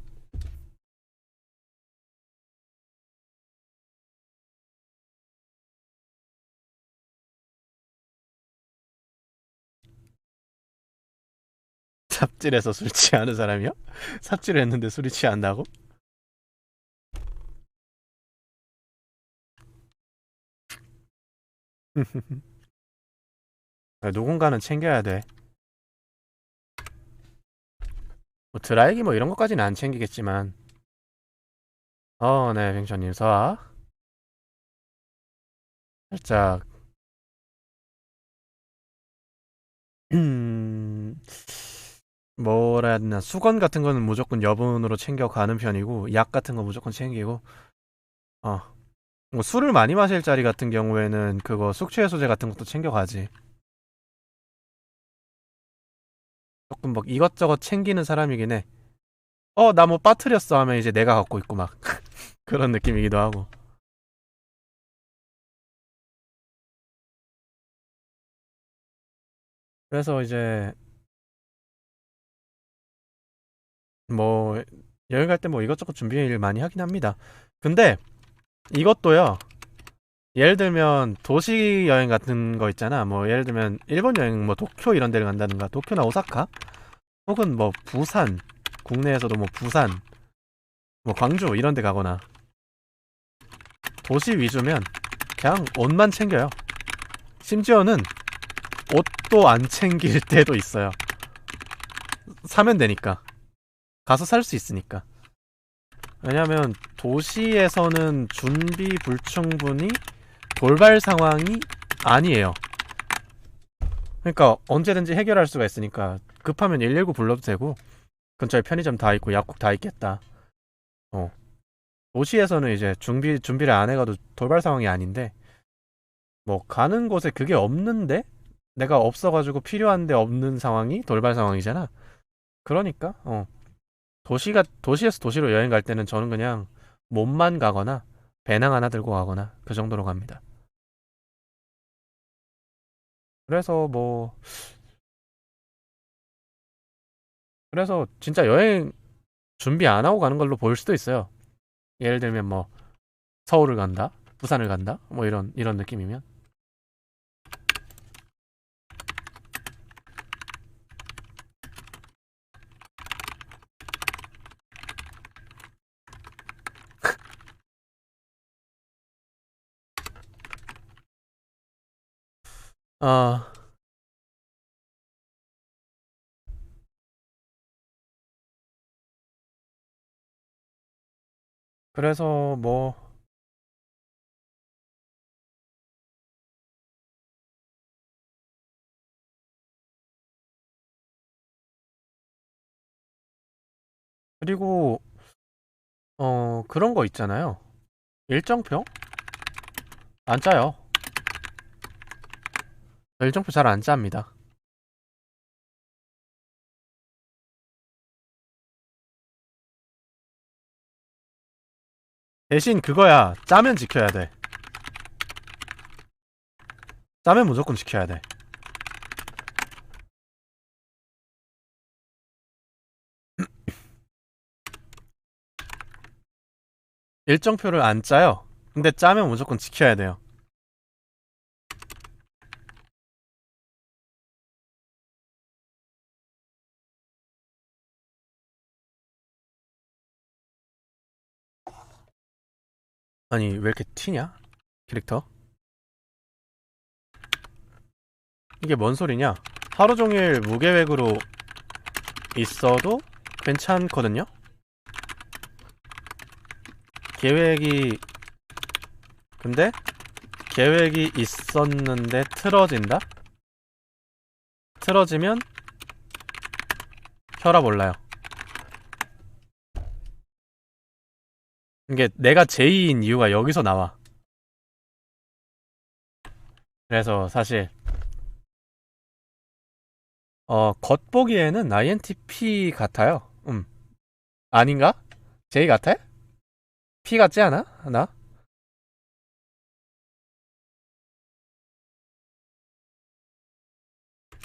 Speaker 1: 삽질해서 술 취하는 사람이요? 삽질을 했는데 술이 취한다고? 누군가는 챙겨야 돼. 뭐 드라이기 뭐 이런 것까지는 안 챙기겠지만. 네, 뱅션님 서아. 살짝 뭐라 해야 되나, 수건 같은 거는 무조건 여분으로 챙겨가는 편이고, 약 같은 거 무조건 챙기고. 어, 뭐 술을 많이 마실 자리 같은 경우에는 그거 숙취해소제 같은 것도 챙겨가지. 조금 뭐 이것저것 챙기는 사람이긴 해. 나 뭐 빠뜨렸어 하면 이제 내가 갖고 있고 막 그런 느낌이기도 하고. 그래서 이제 뭐 여행 갈 때 뭐 이것저것 준비를 많이 하긴 합니다. 근데 이것도요. 예를 들면 도시 여행 같은 거 있잖아. 뭐 예를 들면 일본 여행, 뭐 도쿄 이런 데를 간다든가, 도쿄나 오사카, 혹은 뭐 부산, 국내에서도 뭐 부산, 뭐 광주 이런 데 가거나 도시 위주면 그냥 옷만 챙겨요. 심지어는 옷도 안 챙길 때도 있어요. 사면 되니까. 가서 살 수 있으니까. 왜냐면 도시에서는 준비 불충분이 돌발 상황이 아니에요. 그러니까 언제든지 해결할 수가 있으니까 급하면 119 불러도 되고, 근처에 편의점 다 있고 약국 다 있겠다. 어. 도시에서는 이제 준비를 안 해가도 돌발 상황이 아닌데, 뭐 가는 곳에 그게 없는데 내가 없어가지고 필요한데 없는 상황이 돌발 상황이잖아. 그러니까 도시에서 도시로 여행 갈 때는 저는 그냥 몸만 가거나 배낭 하나 들고 가거나 그 정도로 갑니다. 그래서 그래서 진짜 여행 준비 안 하고 가는 걸로 보일 수도 있어요. 예를 들면 서울을 간다, 부산을 간다, 이런 느낌이면. 아, 그래서 그리고 그런 거 있잖아요. 일정표? 안 짜요. 일정표 잘 안 짭니다. 대신 그거야. 짜면 지켜야 돼. 짜면 무조건 지켜야 돼. 일정표를 안 짜요. 근데 짜면 무조건 지켜야 돼요. 아니, 왜 이렇게 튀냐? 캐릭터? 이게 뭔 소리냐? 하루 종일 무계획으로 있어도 괜찮거든요? 계획이, 근데 계획이 있었는데 틀어진다? 틀어지면 혈압 올라요. 이게 내가 제이인 이유가 여기서 나와. 그래서 사실 겉보기에는 INTP 같아요. 아닌가? 제이 같아? P 같지 않아? 나?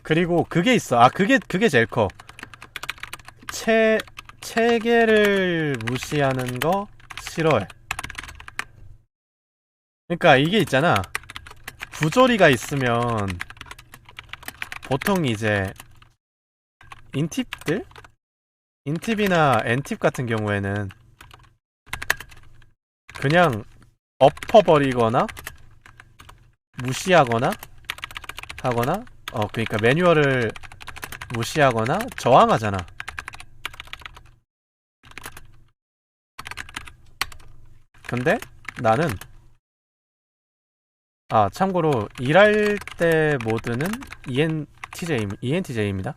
Speaker 1: 그리고 그게 있어. 그게 제일 커. 체계를 무시하는 거 싫어해. 그러니까 이게 있잖아. 부조리가 있으면 보통 이제 인팁들? 인팁이나 엔팁 같은 경우에는 그냥 엎어버리거나 무시하거나 하거나 그러니까 매뉴얼을 무시하거나 저항하잖아. 근데 나는 참고로 일할 때 모드는 ENTJ입니다.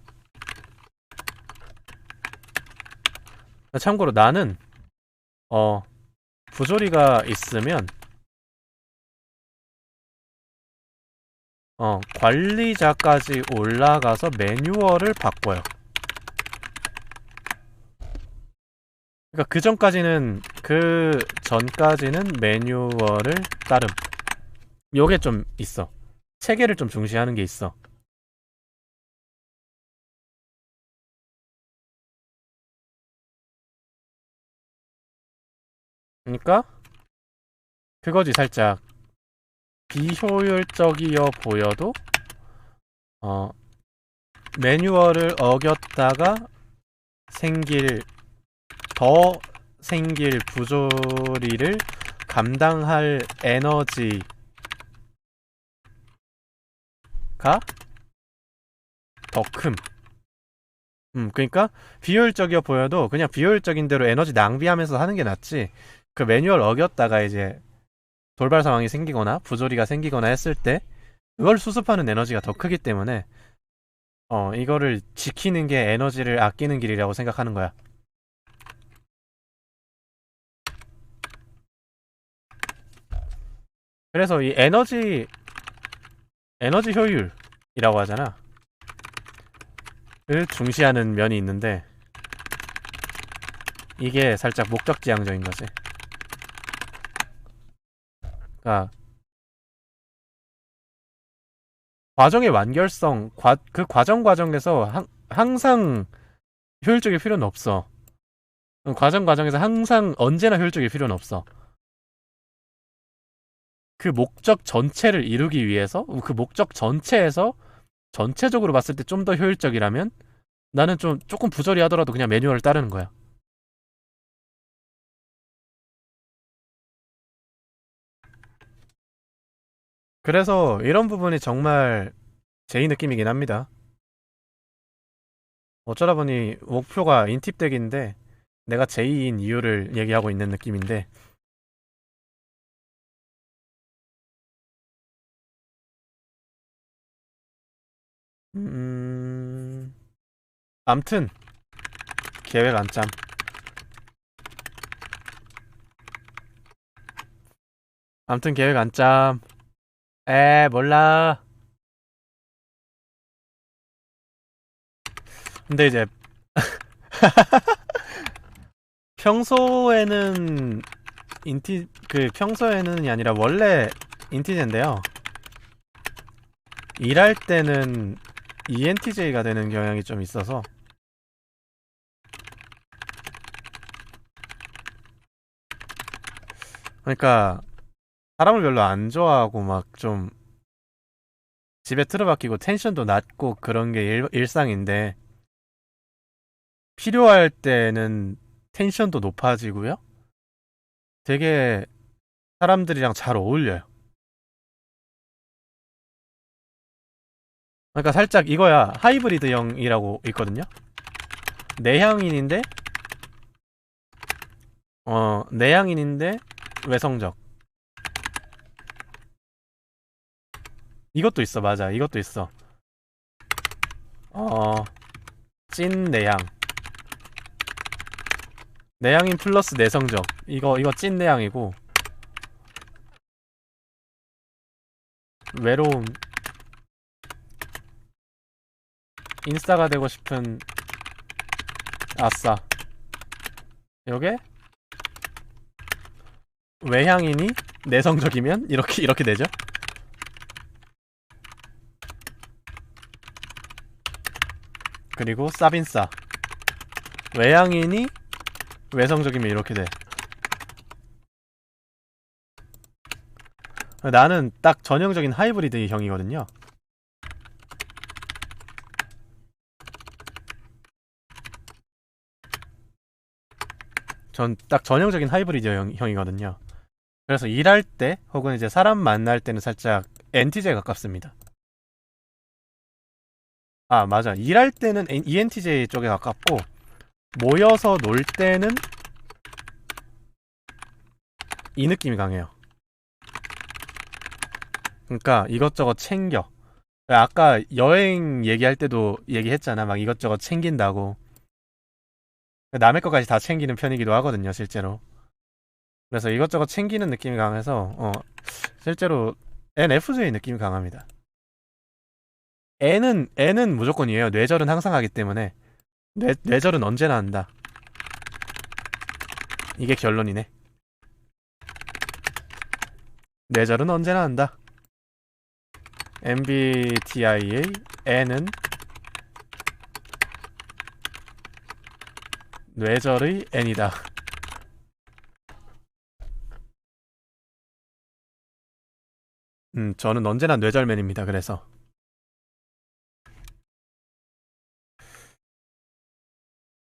Speaker 1: 참고로 나는 부조리가 있으면 관리자까지 올라가서 매뉴얼을 바꿔요. 그러니까 그 전까지는 매뉴얼을 따름. 요게 좀 있어. 체계를 좀 중시하는 게 있어. 그러니까 그거지. 살짝 비효율적이어 보여도 매뉴얼을 어겼다가 생길 더 생길 부조리를 감당할 에너지가 더 큼. 그러니까 비효율적이어 보여도 그냥 비효율적인 대로 에너지 낭비하면서 하는 게 낫지. 그 매뉴얼 어겼다가 이제 돌발 상황이 생기거나 부조리가 생기거나 했을 때 그걸 수습하는 에너지가 더 크기 때문에 이거를 지키는 게 에너지를 아끼는 길이라고 생각하는 거야. 그래서 이 에너지 효율이라고 하잖아. 를 중시하는 면이 있는데 이게 살짝 목적지향적인 거지. 그러니까 과정의 완결성, 그 과정에서 항상 효율적일 필요는 없어. 과정에서 항상 언제나 효율적일 필요는 없어. 그 목적 전체를 이루기 위해서, 그 목적 전체에서 전체적으로 봤을 때 좀 더 효율적이라면 나는 좀 조금 부조리 하더라도 그냥 매뉴얼을 따르는 거야. 그래서 이런 부분이 정말 제 느낌이긴 합니다. 어쩌다 보니 목표가 인팁덱인데 내가 제2인 이유를 얘기하고 있는 느낌인데, 음... 암튼 계획 안 짬. 암튼 계획 안 짬. 몰라. 근데 이제 평소에는 평소에는이 아니라 원래 인티제인데요. 일할 때는 ENTJ가 되는 경향이 좀 있어서, 그러니까 사람을 별로 안 좋아하고 막 좀 집에 틀어박히고 텐션도 낮고 그런 게 일상인데, 필요할 때는 텐션도 높아지고요. 되게 사람들이랑 잘 어울려요. 그러니까 살짝 이거야. 하이브리드형이라고 있거든요. 내향인인데 내향인인데 외성적. 이것도 있어. 맞아. 이것도 있어. 어, 찐 내향. 내향인 플러스 내성적. 이거 찐 내향이고, 외로움. 인싸가 되고 싶은 아싸. 요게 외향인이 내성적이면 이렇게 되죠. 그리고 싸빈싸. 외향인이 외성적이면 이렇게 돼. 나는 딱 전형적인 하이브리드 형이거든요. 전 딱 전형적인 하이브리드 형이거든요. 그래서 일할 때 혹은 이제 사람 만날 때는 살짝 NTJ에 가깝습니다. 아, 맞아. 일할 때는 ENTJ 쪽에 가깝고, 모여서 놀 때는 이 느낌이 강해요. 그러니까 이것저것 챙겨. 아까 여행 얘기할 때도 얘기했잖아. 막 이것저것 챙긴다고. 남의 것까지 다 챙기는 편이기도 하거든요, 실제로. 그래서 이것저것 챙기는 느낌이 강해서 실제로 NFJ 느낌이 강합니다. N은 무조건이에요. 뇌절은 항상 하기 때문에. 뇌절은 언제나 한다. 이게 결론이네. 뇌절은 언제나 한다. MBTI의 N은 뇌절의 N이다. 저는 언제나 뇌절맨입니다. 그래서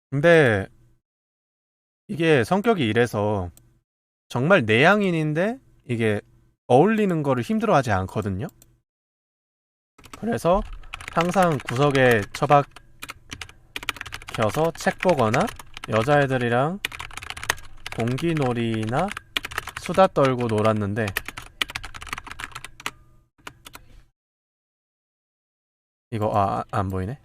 Speaker 1: 근데 이게 성격이 이래서 정말 내향인인데 이게 어울리는 거를 힘들어하지 않거든요. 그래서 항상 구석에 처박혀서 책 보거나 여자애들이랑 공기놀이나 수다 떨고 놀았는데, 이거 안 보이네.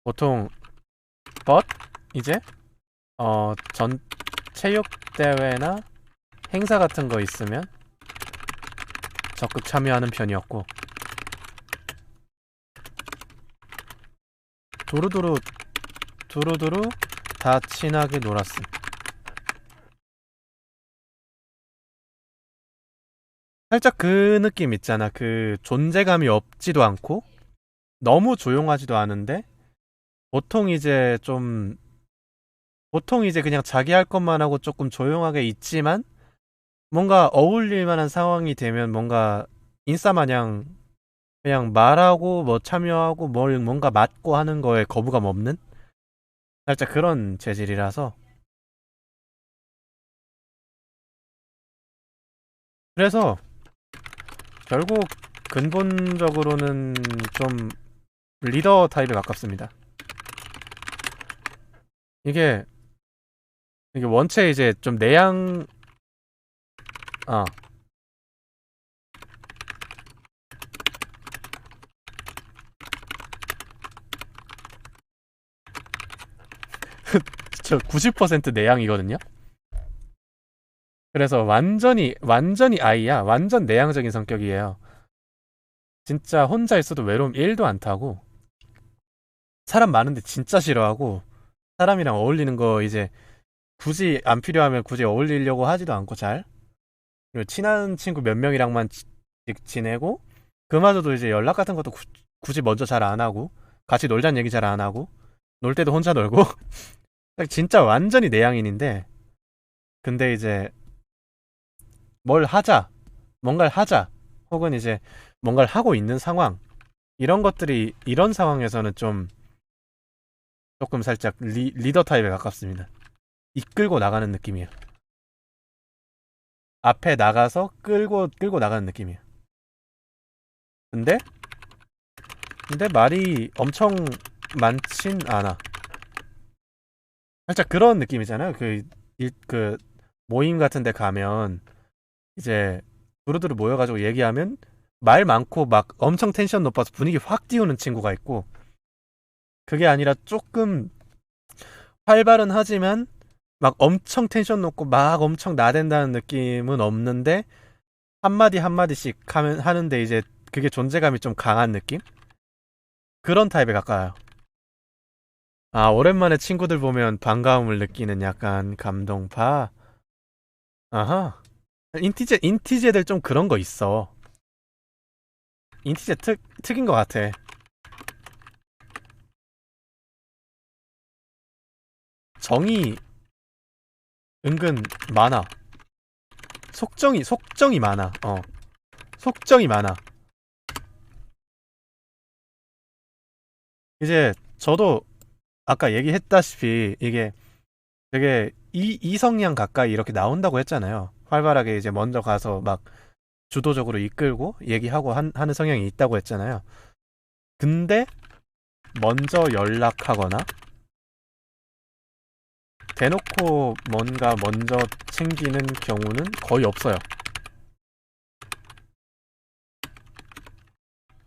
Speaker 1: 보통 but 이제 전 체육 대회나 행사 같은 거 있으면 적극 참여하는 편이었고, 두루두루 두루두루 다 친하게 놀았음. 살짝 그 느낌 있잖아. 그 존재감이 없지도 않고 너무 조용하지도 않은데 보통 이제 좀 보통 이제 그냥 자기 할 것만 하고 조금 조용하게 있지만 뭔가 어울릴 만한 상황이 되면 뭔가 인싸 마냥 그냥 말하고 뭐 참여하고 뭘 뭔가 맡고 하는 거에 거부감 없는 살짝 그런 재질이라서 그래서 결국 근본적으로는 좀 리더 타입에 가깝습니다. 이게 이게 원체 이제 좀 내양 아 저 90% 내향이거든요. 그래서 완전히 아이야. 완전 내향적인 성격이에요. 진짜 혼자 있어도 외로움 1도 안 타고 사람 많은데 진짜 싫어하고 사람이랑 어울리는 거 이제 굳이 안 필요하면 굳이 어울리려고 하지도 않고 잘. 그리고 친한 친구 몇 명이랑만 지내고 그마저도 이제 연락 같은 것도 굳이 먼저 잘 안 하고 같이 놀자는 얘기 잘 안 하고 놀 때도 혼자 놀고 진짜 완전히 내향인인데 근데 이제 뭘 하자 뭔가를 하자 혹은 이제 뭔가를 하고 있는 상황 이런 것들이 이런 상황에서는 좀 조금 살짝 리더 타입에 가깝습니다. 이끌고 나가는 느낌이에요. 앞에 나가서 끌고 나가는 느낌이에요. 근데 말이 엄청 많진 않아. 살짝 그런 느낌이잖아요. 그 모임 같은 데 가면 이제 두루두루 모여가지고 얘기하면 말 많고 막 엄청 텐션 높아서 분위기 확 띄우는 친구가 있고 그게 아니라 조금 활발은 하지만 막 엄청 텐션 높고 막 엄청 나댄다는 느낌은 없는데 한마디 한마디씩 하는데 이제 그게 존재감이 좀 강한 느낌? 그런 타입에 가까워요. 아, 오랜만에 친구들 보면 반가움을 느끼는 약간 감동파? 아하. 인티제들 좀 그런 거 있어. 인티제 특인 것 같아. 정이 은근 많아. 속정이 많아. 속정이 많아. 이제 저도 아까 얘기했다시피 이게 되게 이성향 가까이 이렇게 나온다고 했잖아요. 활발하게 이제 먼저 가서 막 주도적으로 이끌고 얘기하고 하는 성향이 있다고 했잖아요. 근데 먼저 연락하거나 대놓고 뭔가 먼저 챙기는 경우는 거의 없어요.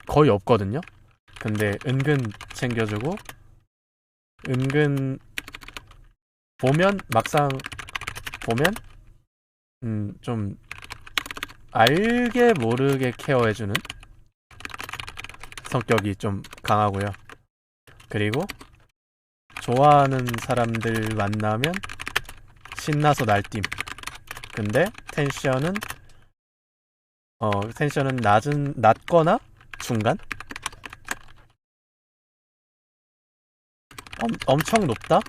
Speaker 1: 거의 없거든요. 근데 은근 챙겨주고 은근 보면 막상 보면 좀 알게 모르게 케어해주는 성격이 좀 강하고요. 그리고 좋아하는 사람들 만나면 신나서 날뛰임. 근데 텐션은 낮거나 중간? 엄청 높다?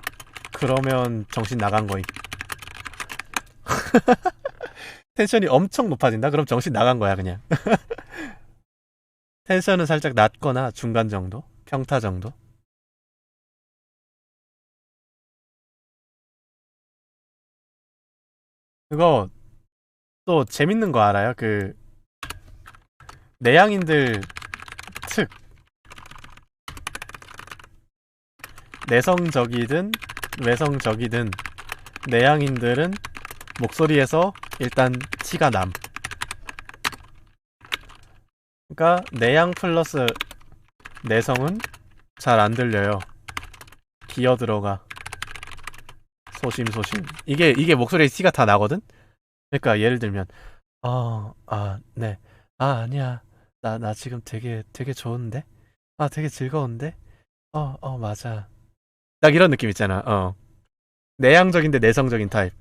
Speaker 1: 그러면 정신 나간 거임. 텐션이 엄청 높아진다? 그럼 정신 나간 거야, 그냥. 텐션은 살짝 낮거나 중간 정도? 평타 정도? 그거 또 재밌는 거 알아요? 그 내향인들 특 내성적이든 외성적이든 내향인들은 목소리에서 일단 티가 남. 그러니까 내향 플러스 내성은 잘 안 들려요. 기어 들어가. 소심소심. 이게 목소리에 티가 다 나거든? 그러니까 예를 들면 네. 아니야. 나 지금 되게 좋은데? 되게 즐거운데? 맞아. 딱 이런 느낌 있잖아. 내향적인데 내성적인 타입.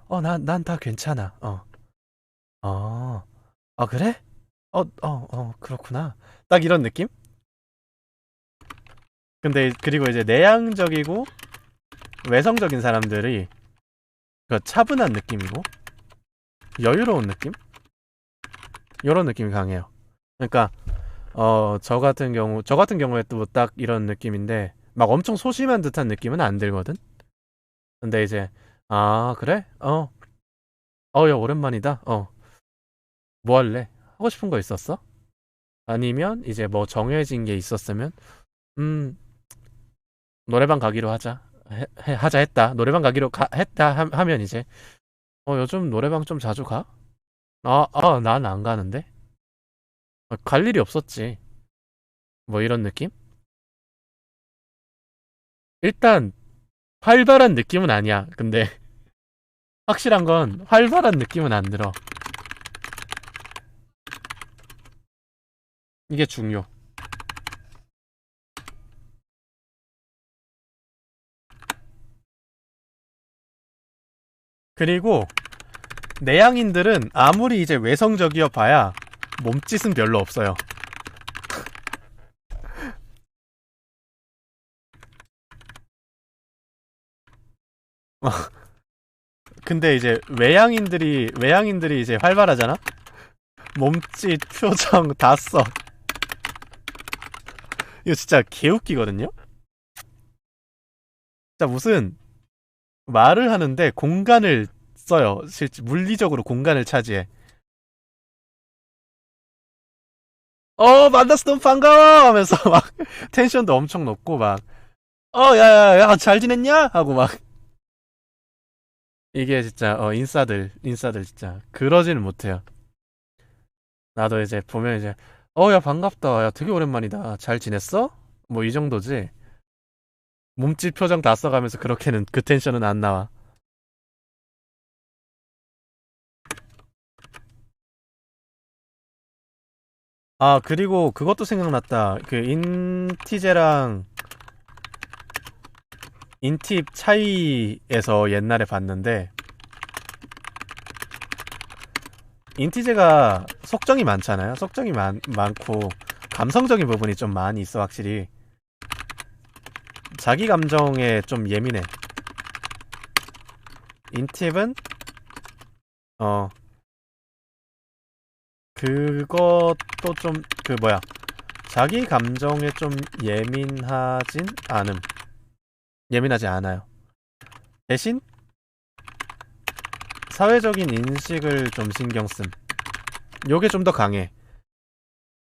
Speaker 1: 난 다 괜찮아. 어, 그래? 그렇구나. 딱 이런 느낌? 근데, 그리고 이제 내향적이고 외성적인 사람들이 그 차분한 느낌이고 여유로운 느낌? 이런 느낌이 강해요. 그러니까, 저 같은 경우에 또 딱 이런 느낌인데, 막 엄청 소심한 듯한 느낌은 안 들거든? 근데 이제, 아, 그래? 야, 오랜만이다. 뭐 할래? 하고 싶은 거 있었어? 아니면 이제 뭐 정해진 게 있었으면, 음, 노래방 가기로 하자. 하자 했다. 노래방 가기로 했다 하면 이제, 요즘 노래방 좀 자주 가? 난 안 가는데? 갈 일이 없었지. 뭐 이런 느낌? 일단, 활발한 느낌은 아니야. 근데, 확실한 건 활발한 느낌은 안 들어. 이게 중요. 그리고, 내향인들은 아무리 이제 외성적이어 봐야 몸짓은 별로 없어요. 근데 이제 외향인들이 이제 활발하잖아? 몸짓, 표정 다 써. 이거 진짜 개웃기거든요? 진짜 무슨 말을 하는데 공간을 써요. 실제 물리적으로 공간을 차지해. 만났어, 너무 반가워! 하면서 막 텐션도 엄청 높고 막, 야야야, 잘 지냈냐? 하고 막. 이게 진짜, 인싸들 진짜. 그러지는 못해요. 나도 이제 보면 이제, 야, 반갑다. 야, 되게 오랜만이다. 잘 지냈어? 뭐 이 정도지. 몸짓 표정 다 써가면서 그렇게는 그 텐션은 안 나와. 아, 그리고 그것도 생각났다. 그 인티제랑 인팁 차이에서 옛날에 봤는데, 인티제가 속정이 많잖아요. 속정이 많고 감성적인 부분이 좀 많이 있어, 확실히. 자기 감정에 좀 예민해. 인팁은 어 그것도 좀, 그 뭐야, 자기 감정에 좀 예민하진 않음. 예민하지 않아요. 대신 사회적인 인식을 좀 신경 씀. 요게 좀 더 강해.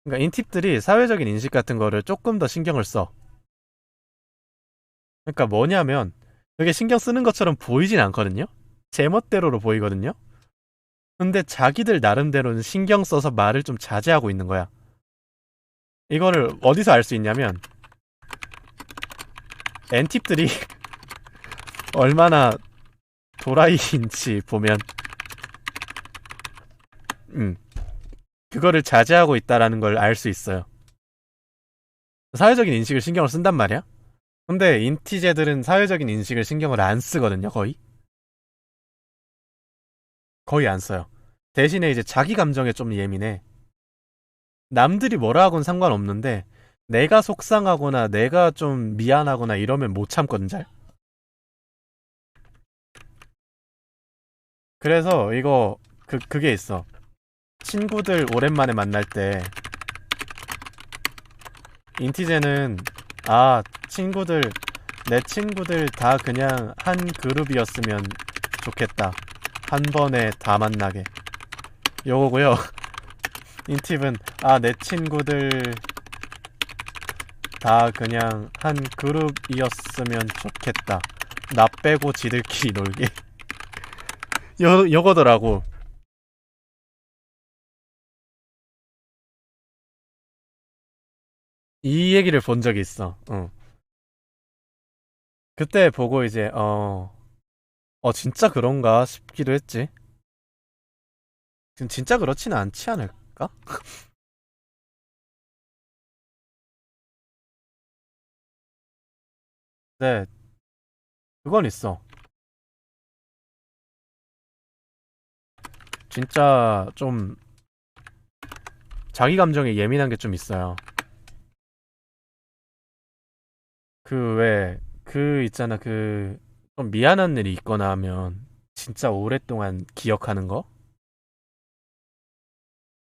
Speaker 1: 그러니까 인팁들이 사회적인 인식 같은 거를 조금 더 신경을 써. 그러니까 뭐냐면, 그게 신경 쓰는 것처럼 보이진 않거든요. 제멋대로로 보이거든요. 근데 자기들 나름대로는 신경 써서 말을 좀 자제하고 있는 거야. 이거를 어디서 알 수 있냐면, 엔팁들이 얼마나 도라이인지 보면, 음, 그거를 자제하고 있다라는 걸 알 수 있어요. 사회적인 인식을 신경을 쓴단 말이야. 근데 인티제들은 사회적인 인식을 신경을 안 쓰거든요, 거의. 거의 안 써요. 대신에 이제 자기 감정에 좀 예민해. 남들이 뭐라 하건 상관없는데, 내가 속상하거나 내가 좀 미안하거나 이러면 못 참거든, 잘. 그래서 이거, 그게 있어. 친구들 오랜만에 만날 때, 인티제는, 아, 친구들, 내 친구들 다 그냥 한 그룹이었으면 좋겠다. 한 번에 다 만나게. 요거고요. 인팁은, 내 친구들 다 그냥 한 그룹이었으면 좋겠다. 나 빼고 지들끼리 놀게. 요거더라고. 이 얘기를 본 적이 있어. 그때 보고 이제, 진짜 그런가 싶기도 했지. 지금 진짜 그렇지는 않지 않을까? 네, 그건 있어. 진짜 좀 자기 감정에 예민한 게 좀 있어요. 있잖아, 좀 미안한 일이 있거나 하면 진짜 오랫동안 기억하는 거?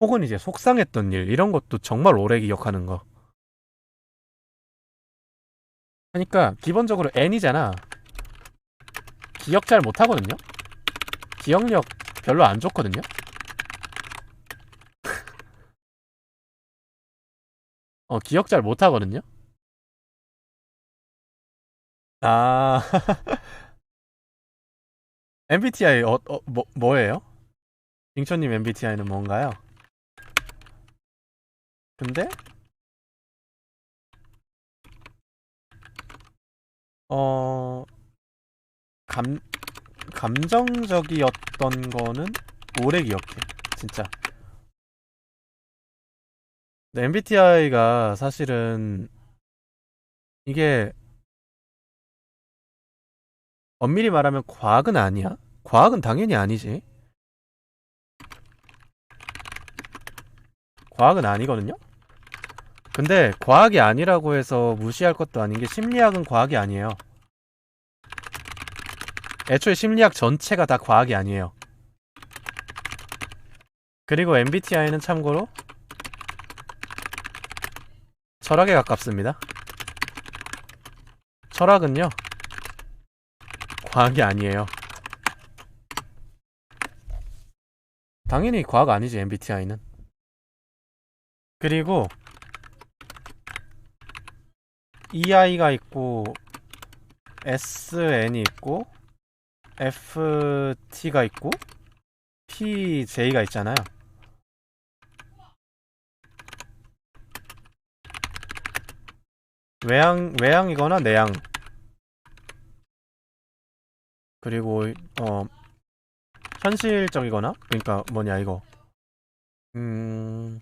Speaker 1: 혹은 이제 속상했던 일, 이런 것도 정말 오래 기억하는 거. 그러니까 기본적으로 N이잖아. 기억 잘 못하거든요? 기억력 별로 안 좋거든요? 기억 잘 못하거든요? 아, MBTI, 뭐예요? 빙초님 MBTI는 뭔가요? 근데, 어, 감, 감정적이었던 거는 오래 기억해. 진짜. MBTI가 사실은 이게 엄밀히 말하면 과학은 아니야. 과학은 당연히 아니지. 과학은 아니거든요. 근데 과학이 아니라고 해서 무시할 것도 아닌 게 심리학은 과학이 아니에요. 애초에 심리학 전체가 다 과학이 아니에요. 그리고 MBTI는 참고로 철학에 가깝습니다. 철학은요, 과학이 아니에요. 당연히 과학 아니지, MBTI는. 그리고 EI가 있고 SN이 있고 FT가 있고 PJ가 있잖아요. 외향이거나 내향. 그리고 어 현실적이거나, 그러니까 뭐냐 이거. 음,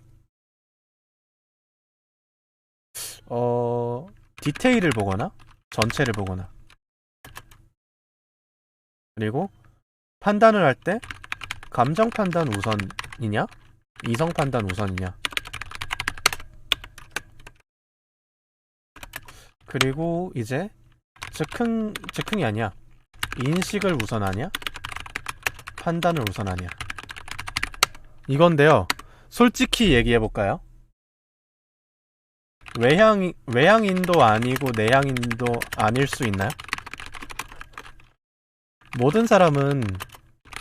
Speaker 1: 어 디테일을 보거나 전체를 보거나. 그리고 판단을 할 때 감정 판단 우선이냐? 이성 판단 우선이냐? 그리고 이제 즉흥이 아니야. 인식을 우선하냐? 판단을 우선하냐? 이건데요. 솔직히 얘기해볼까요? 외향인도 아니고 내향인도 아닐 수 있나요? 모든 사람은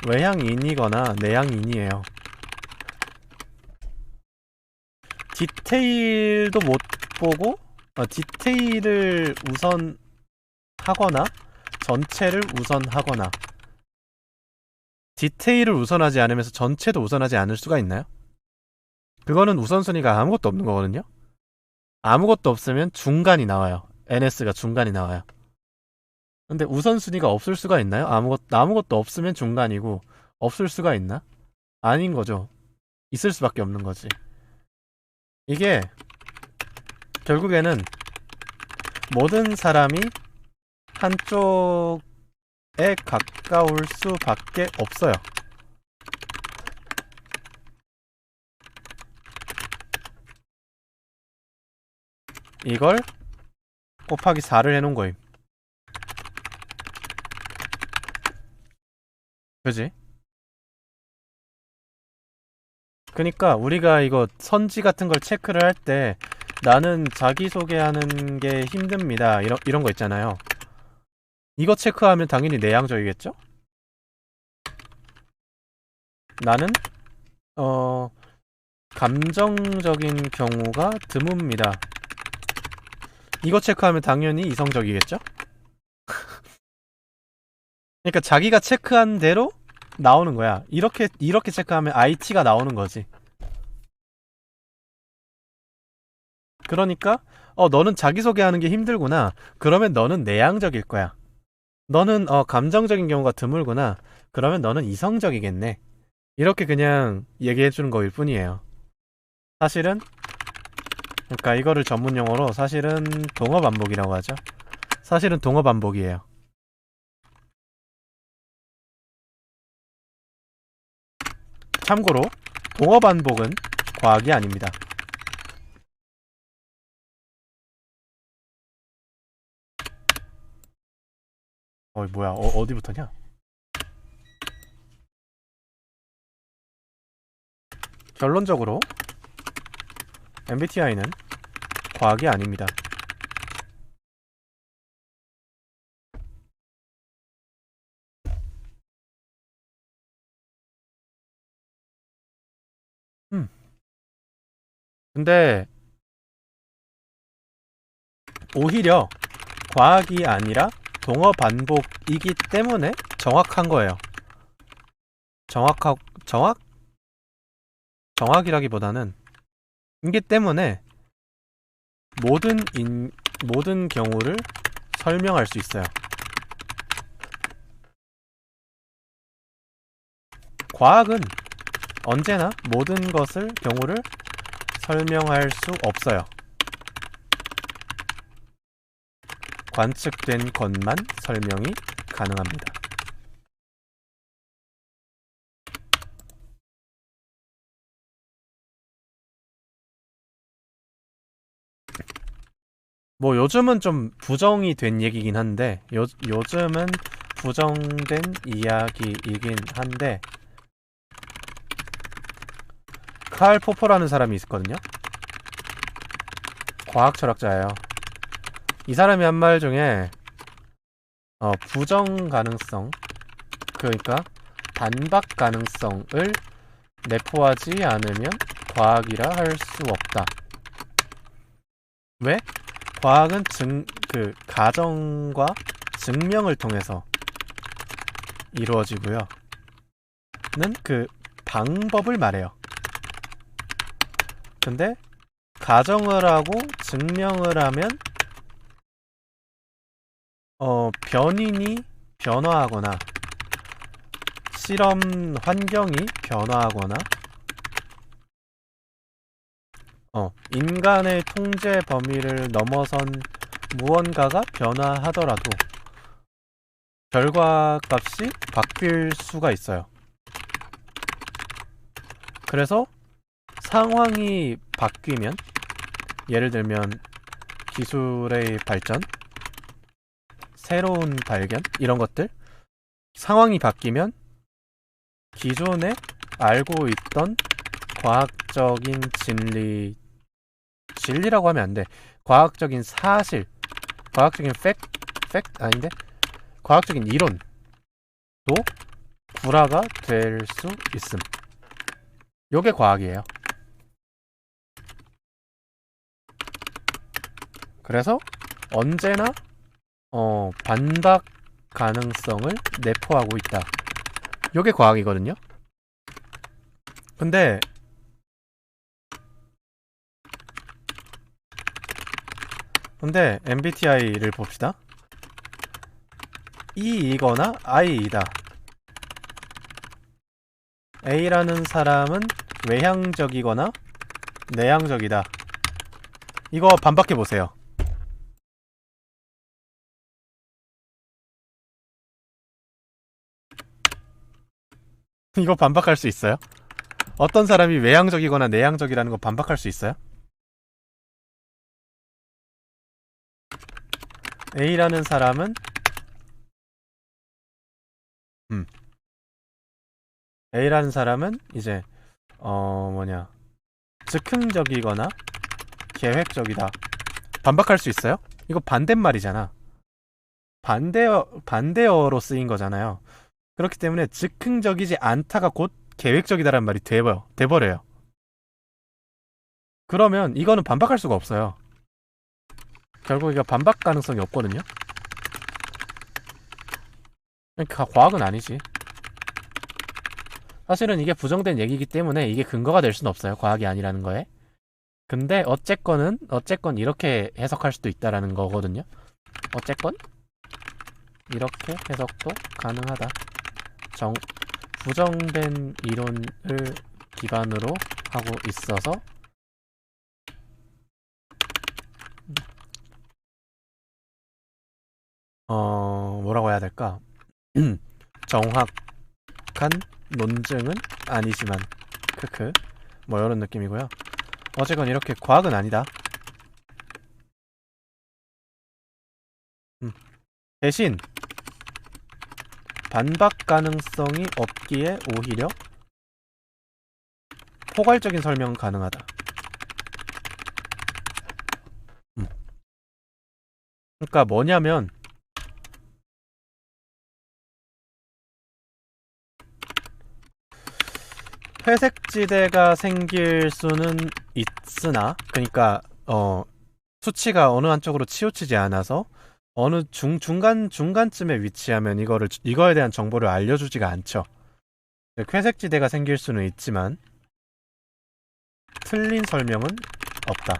Speaker 1: 외향인이거나 내향인이에요. 디테일도 못 보고, 디테일을 우선하거나 전체를 우선하거나, 디테일을 우선하지 않으면서 전체도 우선하지 않을 수가 있나요? 그거는 우선순위가 아무것도 없는 거거든요. 아무것도 없으면 중간이 나와요. NS가 중간이 나와요. 근데 우선순위가 없을 수가 있나요? 아무것도 없으면 중간이고, 없을 수가 있나? 아닌 거죠. 있을 수밖에 없는 거지. 이게 결국에는 모든 사람이 한쪽에 가까울 수밖에 없어요. 이걸 곱하기 4를 해놓은 거임. 그지? 그니까 우리가 이거 선지 같은 걸 체크를 할 때 나는 자기소개하는 게 힘듭니다. 이런 거 있잖아요. 이거 체크하면 당연히 내향적이겠죠? 나는 어 감정적인 경우가 드뭅니다. 이거 체크하면 당연히 이성적이겠죠? 그러니까 자기가 체크한 대로 나오는 거야. 이렇게 체크하면 IT가 나오는 거지. 그러니까 너는 자기소개하는 게 힘들구나. 그러면 너는 내향적일 거야. 너는 감정적인 경우가 드물구나. 그러면 너는 이성적이겠네. 이렇게 그냥 얘기해 주는 거일 뿐이에요. 사실은 그러니까 이거를 전문 용어로 사실은 동어 반복이라고 하죠. 사실은 동어 반복이에요. 참고로 동어 반복은 과학이 아닙니다. 뭐야, 어디부터냐? 결론적으로 MBTI는 과학이 아닙니다. 근데 오히려 과학이 아니라 동어 반복이기 때문에 정확한 거예요. 정확이라기보다는 이기 때문에 모든 경우를 설명할 수 있어요. 과학은 언제나 모든 경우를 설명할 수 없어요. 관측된 것만 설명이 가능합니다. 요즘은 좀 부정이 된 얘기긴 한데 요즘은 부정된 이야기이긴 한데 칼 포퍼라는 사람이 있었거든요. 과학 철학자예요. 이 사람이 한 말 중에 부정 가능성, 그러니까 반박 가능성을 내포하지 않으면 과학이라 할 수 없다. 왜? 과학은 가정과 증명을 통해서 이루어지고요. 는 방법을 말해요. 근데 가정을 하고 증명을 하면 변인이 변화하거나 실험 환경이 변화하거나 인간의 통제 범위를 넘어선 무언가가 변화하더라도 결과값이 바뀔 수가 있어요. 그래서 상황이 바뀌면, 예를 들면 기술의 발전, 새로운 발견, 이런 것들, 상황이 바뀌면 기존에 알고 있던 과학적인 진리라고 하면 안 돼. 과학적인 사실, 과학적인 아닌데? 과학적인 이론도 불화가 될 수 있음. 요게 과학이에요. 그래서 언제나 반박 가능성을 내포하고 있다. 요게 과학이거든요. 근데 MBTI를 봅시다. E이거나 I이다. A라는 사람은 외향적이거나 내향적이다. 이거 반박해보세요. 이거 반박할 수 있어요? 어떤 사람이 외향적이거나 내향적이라는 거 반박할 수 있어요? A라는 사람은 A라는 사람은 이제 즉흥적이거나 계획적이다. 반박할 수 있어요? 이거 반대말이잖아. 반대어로 쓰인 거잖아요. 그렇기 때문에 즉흥적이지 않다가 곧 계획적이다라는 말이 돼버려요. 그러면 이거는 반박할 수가 없어요. 결국 이거 반박 가능성이 없거든요. 그러니까 과학은 아니지. 사실은 이게 부정된 얘기이기 때문에 이게 근거가 될 수는 없어요. 과학이 아니라는 거에. 근데 어쨌건 이렇게 해석할 수도 있다라는 거거든요. 어쨌건 이렇게 해석도 가능하다. 부정된 이론을 기반으로 하고 있어서 뭐라고 해야 될까? 정확한 논증은 아니지만 크크 뭐 이런 느낌이고요. 어쨌건 이렇게 과학은 아니다. 대신 반박 가능성이 없기에 오히려 포괄적인 설명은 가능하다. 그러니까 뭐냐면 회색지대가 생길 수는 있으나, 그러니까 수치가 어느 한쪽으로 치우치지 않아서 어느 중간쯤에 위치하면 이거에 대한 정보를 알려주지가 않죠. 회색지대가 생길 수는 있지만 틀린 설명은 없다.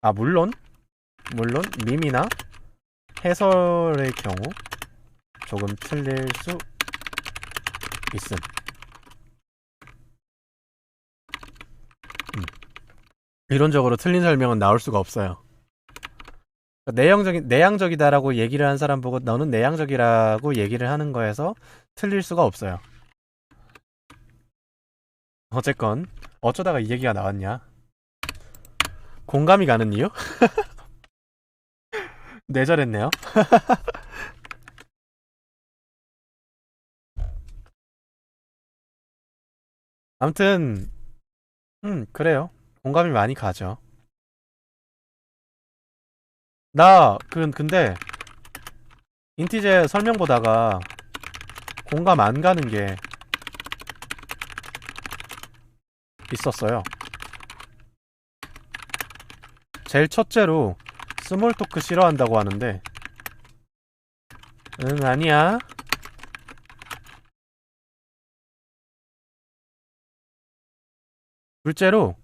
Speaker 1: 아, 물론 밈이나 해설의 경우 조금 틀릴 수 있음. 이론적으로 틀린 설명은 나올 수가 없어요. 내향적이다라고 얘기를 한 사람 보고 너는 내향적이라고 얘기를 하는 거에서 틀릴 수가 없어요. 어쨌건 어쩌다가 이 얘기가 나왔냐? 공감이 가는 이유? 내절했네요. 아무튼 그래요. 공감이 많이 가죠. 근데 인티제 설명 보다가 공감 안 가는 게 있었어요. 제일 첫째로 스몰 토크 싫어한다고 하는데, 응, 아니야. 둘째로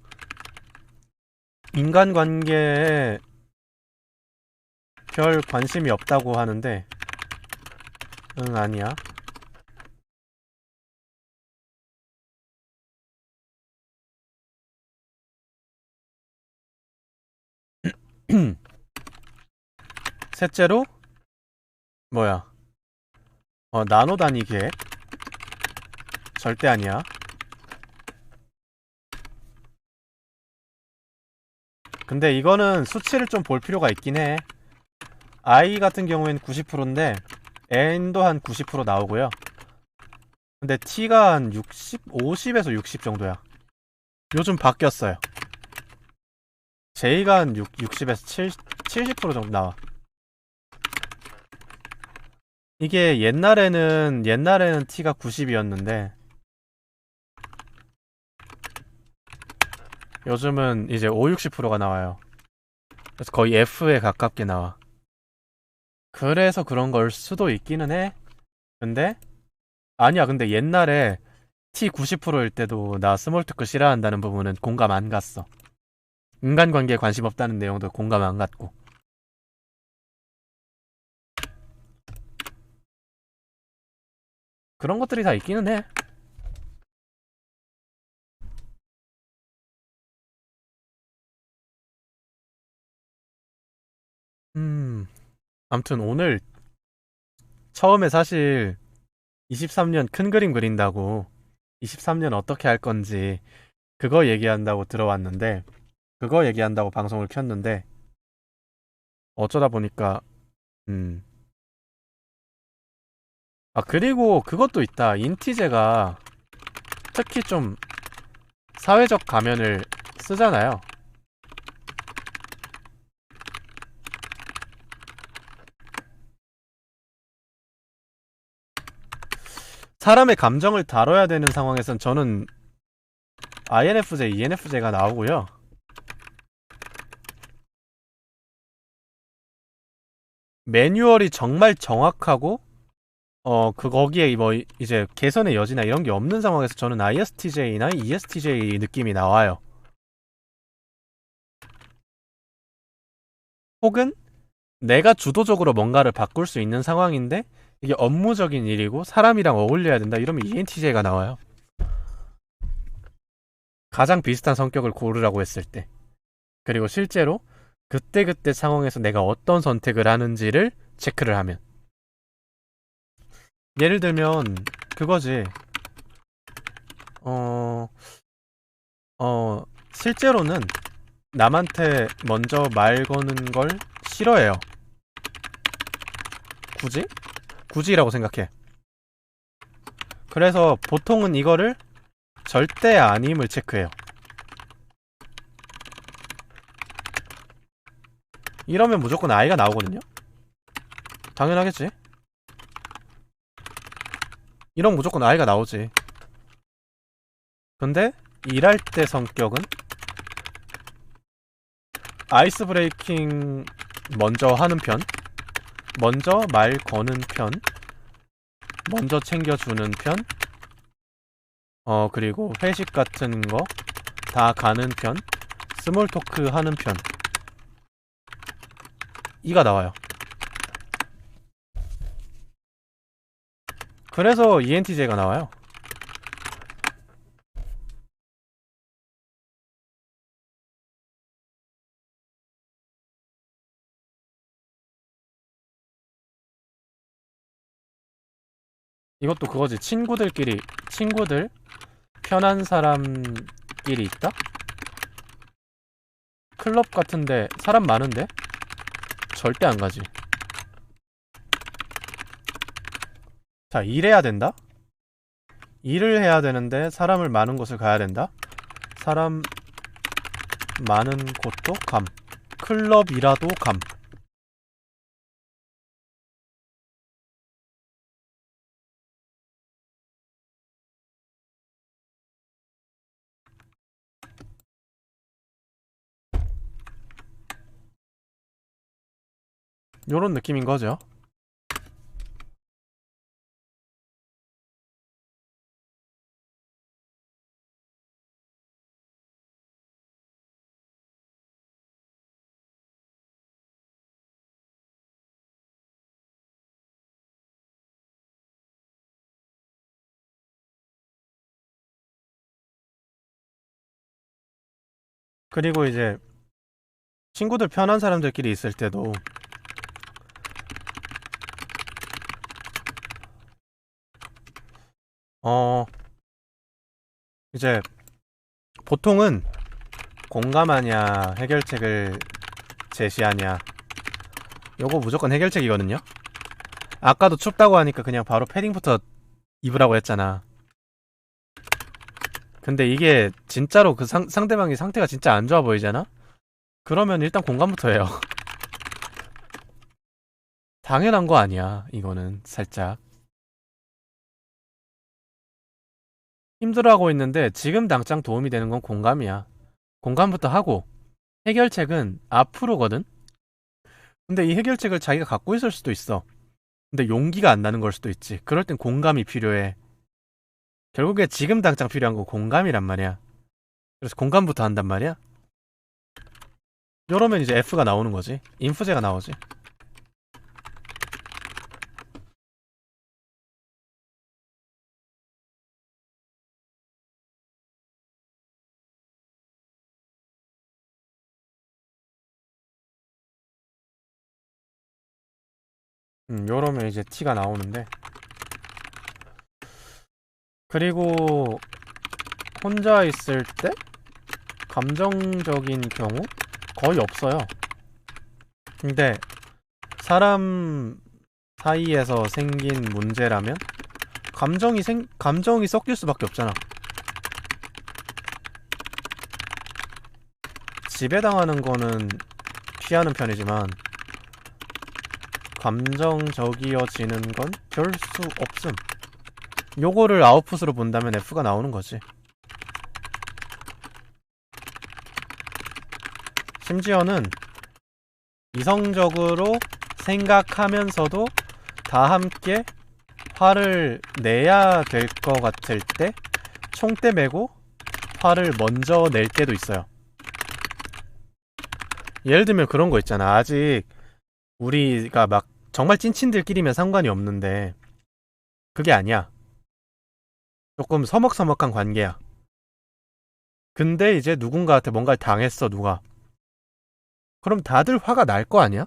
Speaker 1: 인간관계에 별 관심이 없다고 하는데, 응, 아니야. 셋째로 뭐야? 나노 단위 계획 절대 아니야. 근데 이거는 수치를 좀 볼 필요가 있긴 해. I 같은 경우엔 90%인데 N도 한 90% 나오고요. 근데 T가 한 60, 50에서 60 정도야. 요즘 바뀌었어요. J가 한 60에서 70% 정도 나와. 이게 옛날에는 T가 90이었는데 요즘은 이제 5, 60%가 나와요. 그래서 거의 F에 가깝게 나와. 그래서 그런 걸 수도 있기는 해. 근데 아니야. 근데 옛날에 T 90%일 때도 나 스몰토크 싫어한다는 부분은 공감 안 갔어. 인간관계에 관심 없다는 내용도 공감 안 갔고. 그런 것들이 다 있기는 해. 아무튼 오늘 처음에 사실 23년 큰 그림 그린다고 23년 어떻게 할 건지 그거 얘기한다고 들어왔는데, 그거 얘기한다고 방송을 켰는데 어쩌다 보니까 음. 아, 그리고 그것도 있다. 인티제가 특히 좀 사회적 가면을 쓰잖아요. 사람의 감정을 다뤄야 되는 상황에선 저는 INFJ, ENFJ가 나오고요. 매뉴얼이 정말 정확하고 거기에 뭐 이제 개선의 여지나 이런 게 없는 상황에서 저는 ISTJ나 ESTJ 느낌이 나와요. 혹은 내가 주도적으로 뭔가를 바꿀 수 있는 상황인데 이게 업무적인 일이고 사람이랑 어울려야 된다 이러면 ENTJ가 나와요. 가장 비슷한 성격을 고르라고 했을 때. 그리고 실제로 그때그때 상황에서 내가 어떤 선택을 하는지를 체크를 하면. 예를 들면 그거지. 어, 실제로는 남한테 먼저 말 거는 걸 싫어해요. 굳이? 굳이라고 생각해. 그래서 보통은 이거를 절대 아님을 체크해요. 이러면 무조건 I가 나오거든요? 당연하겠지? 이러면 무조건 I가 나오지. 근데 일할 때 성격은 아이스 브레이킹 먼저 하는 편, 먼저 말 거는 편, 먼저 챙겨주는 편, 그리고 회식 같은 거 다 가는 편, 스몰 토크 하는 편. 이가 나와요. 그래서 ENTJ가 나와요. 이것도 그거지. 친구들 편한 사람끼리 있다? 클럽 같은데 사람 많은데? 절대 안 가지. 자, 일해야 된다? 일을 해야 되는데 사람을 많은 곳을 가야 된다? 사람 많은 곳도 감. 클럽이라도 감. 요런 느낌인 거죠. 그리고 이제 친구들 편한 사람들끼리 있을 때도 어 이제 보통은 공감하냐 해결책을 제시하냐, 요거 무조건 해결책이거든요. 아까도 춥다고 하니까 그냥 바로 패딩부터 입으라고 했잖아. 근데 이게 진짜로 그 상대방이 상태가 진짜 안 좋아 보이잖아? 그러면 일단 공감부터 해요. 당연한 거 아니야, 이거는 살짝. 힘들어하고 있는데 지금 당장 도움이 되는 건 공감이야. 공감부터 하고 해결책은 앞으로거든? 근데 이 해결책을 자기가 갖고 있을 수도 있어. 근데 용기가 안 나는 걸 수도 있지. 그럴 땐 공감이 필요해. 결국에 지금 당장 필요한 건 공감이란 말이야. 그래서 공감부터 한단 말이야. 이러면 이제 F가 나오는 거지. 인프제가 나오지. 요러면 이제 T가 나오는데, 그리고 혼자 있을 때 감정적인 경우 거의 없어요. 근데 사람 사이에서 생긴 문제라면 감정이 섞일 수밖에 없잖아. 지배당하는 거는 피하는 편이지만 감정적이어지는 건 별 수 없음. 요거를 아웃풋으로 본다면 F가 나오는 거지. 심지어는 이성적으로 생각하면서도 다 함께 화를 내야 될 것 같을 때 총대 메고 화를 먼저 낼 때도 있어요. 예를 들면 그런 거 있잖아. 아직 우리가 막 정말 찐친들끼리면 상관이 없는데 그게 아니야. 조금 서먹서먹한 관계야. 근데 이제 누군가한테 뭔가를 당했어, 누가. 그럼 다들 화가 날 거 아니야?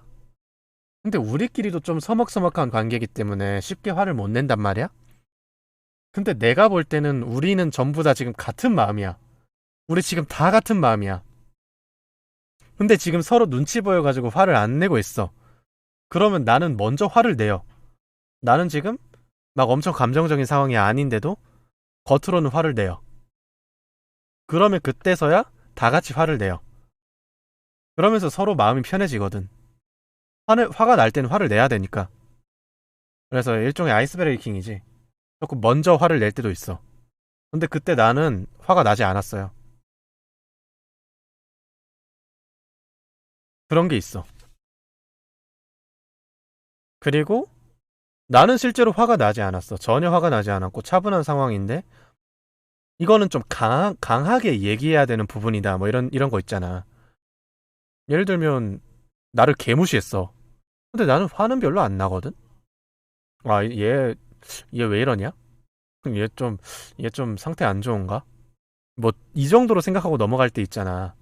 Speaker 1: 근데 우리끼리도 좀 서먹서먹한 관계이기 때문에 쉽게 화를 못 낸단 말이야? 근데 내가 볼 때는 우리는 전부 다 지금 같은 마음이야. 우리 지금 다 같은 마음이야. 근데 지금 서로 눈치 보여가지고 화를 안 내고 있어. 그러면 나는 먼저 화를 내요. 나는 지금 막 엄청 감정적인 상황이 아닌데도 겉으로는 화를 내요. 그러면 그때서야 다 같이 화를 내요. 그러면서 서로 마음이 편해지거든. 화가 날 때는 화를 내야 되니까. 그래서 일종의 아이스 브레이킹이지. 조금 먼저 화를 낼 때도 있어. 근데 그때 나는 화가 나지 않았어요. 그런 게 있어. 그리고 나는 실제로 화가 나지 않았어. 전혀 화가 나지 않았고 차분한 상황인데 이거는 좀 강하게 얘기해야 되는 부분이다. 뭐 이런 거 있잖아. 예를 들면 나를 개무시했어. 근데 나는 화는 별로 안 나거든. 아, 얘 왜 이러냐? 그럼 얘 좀 상태 안 좋은가? 뭐 이 정도로 생각하고 넘어갈 때 있잖아.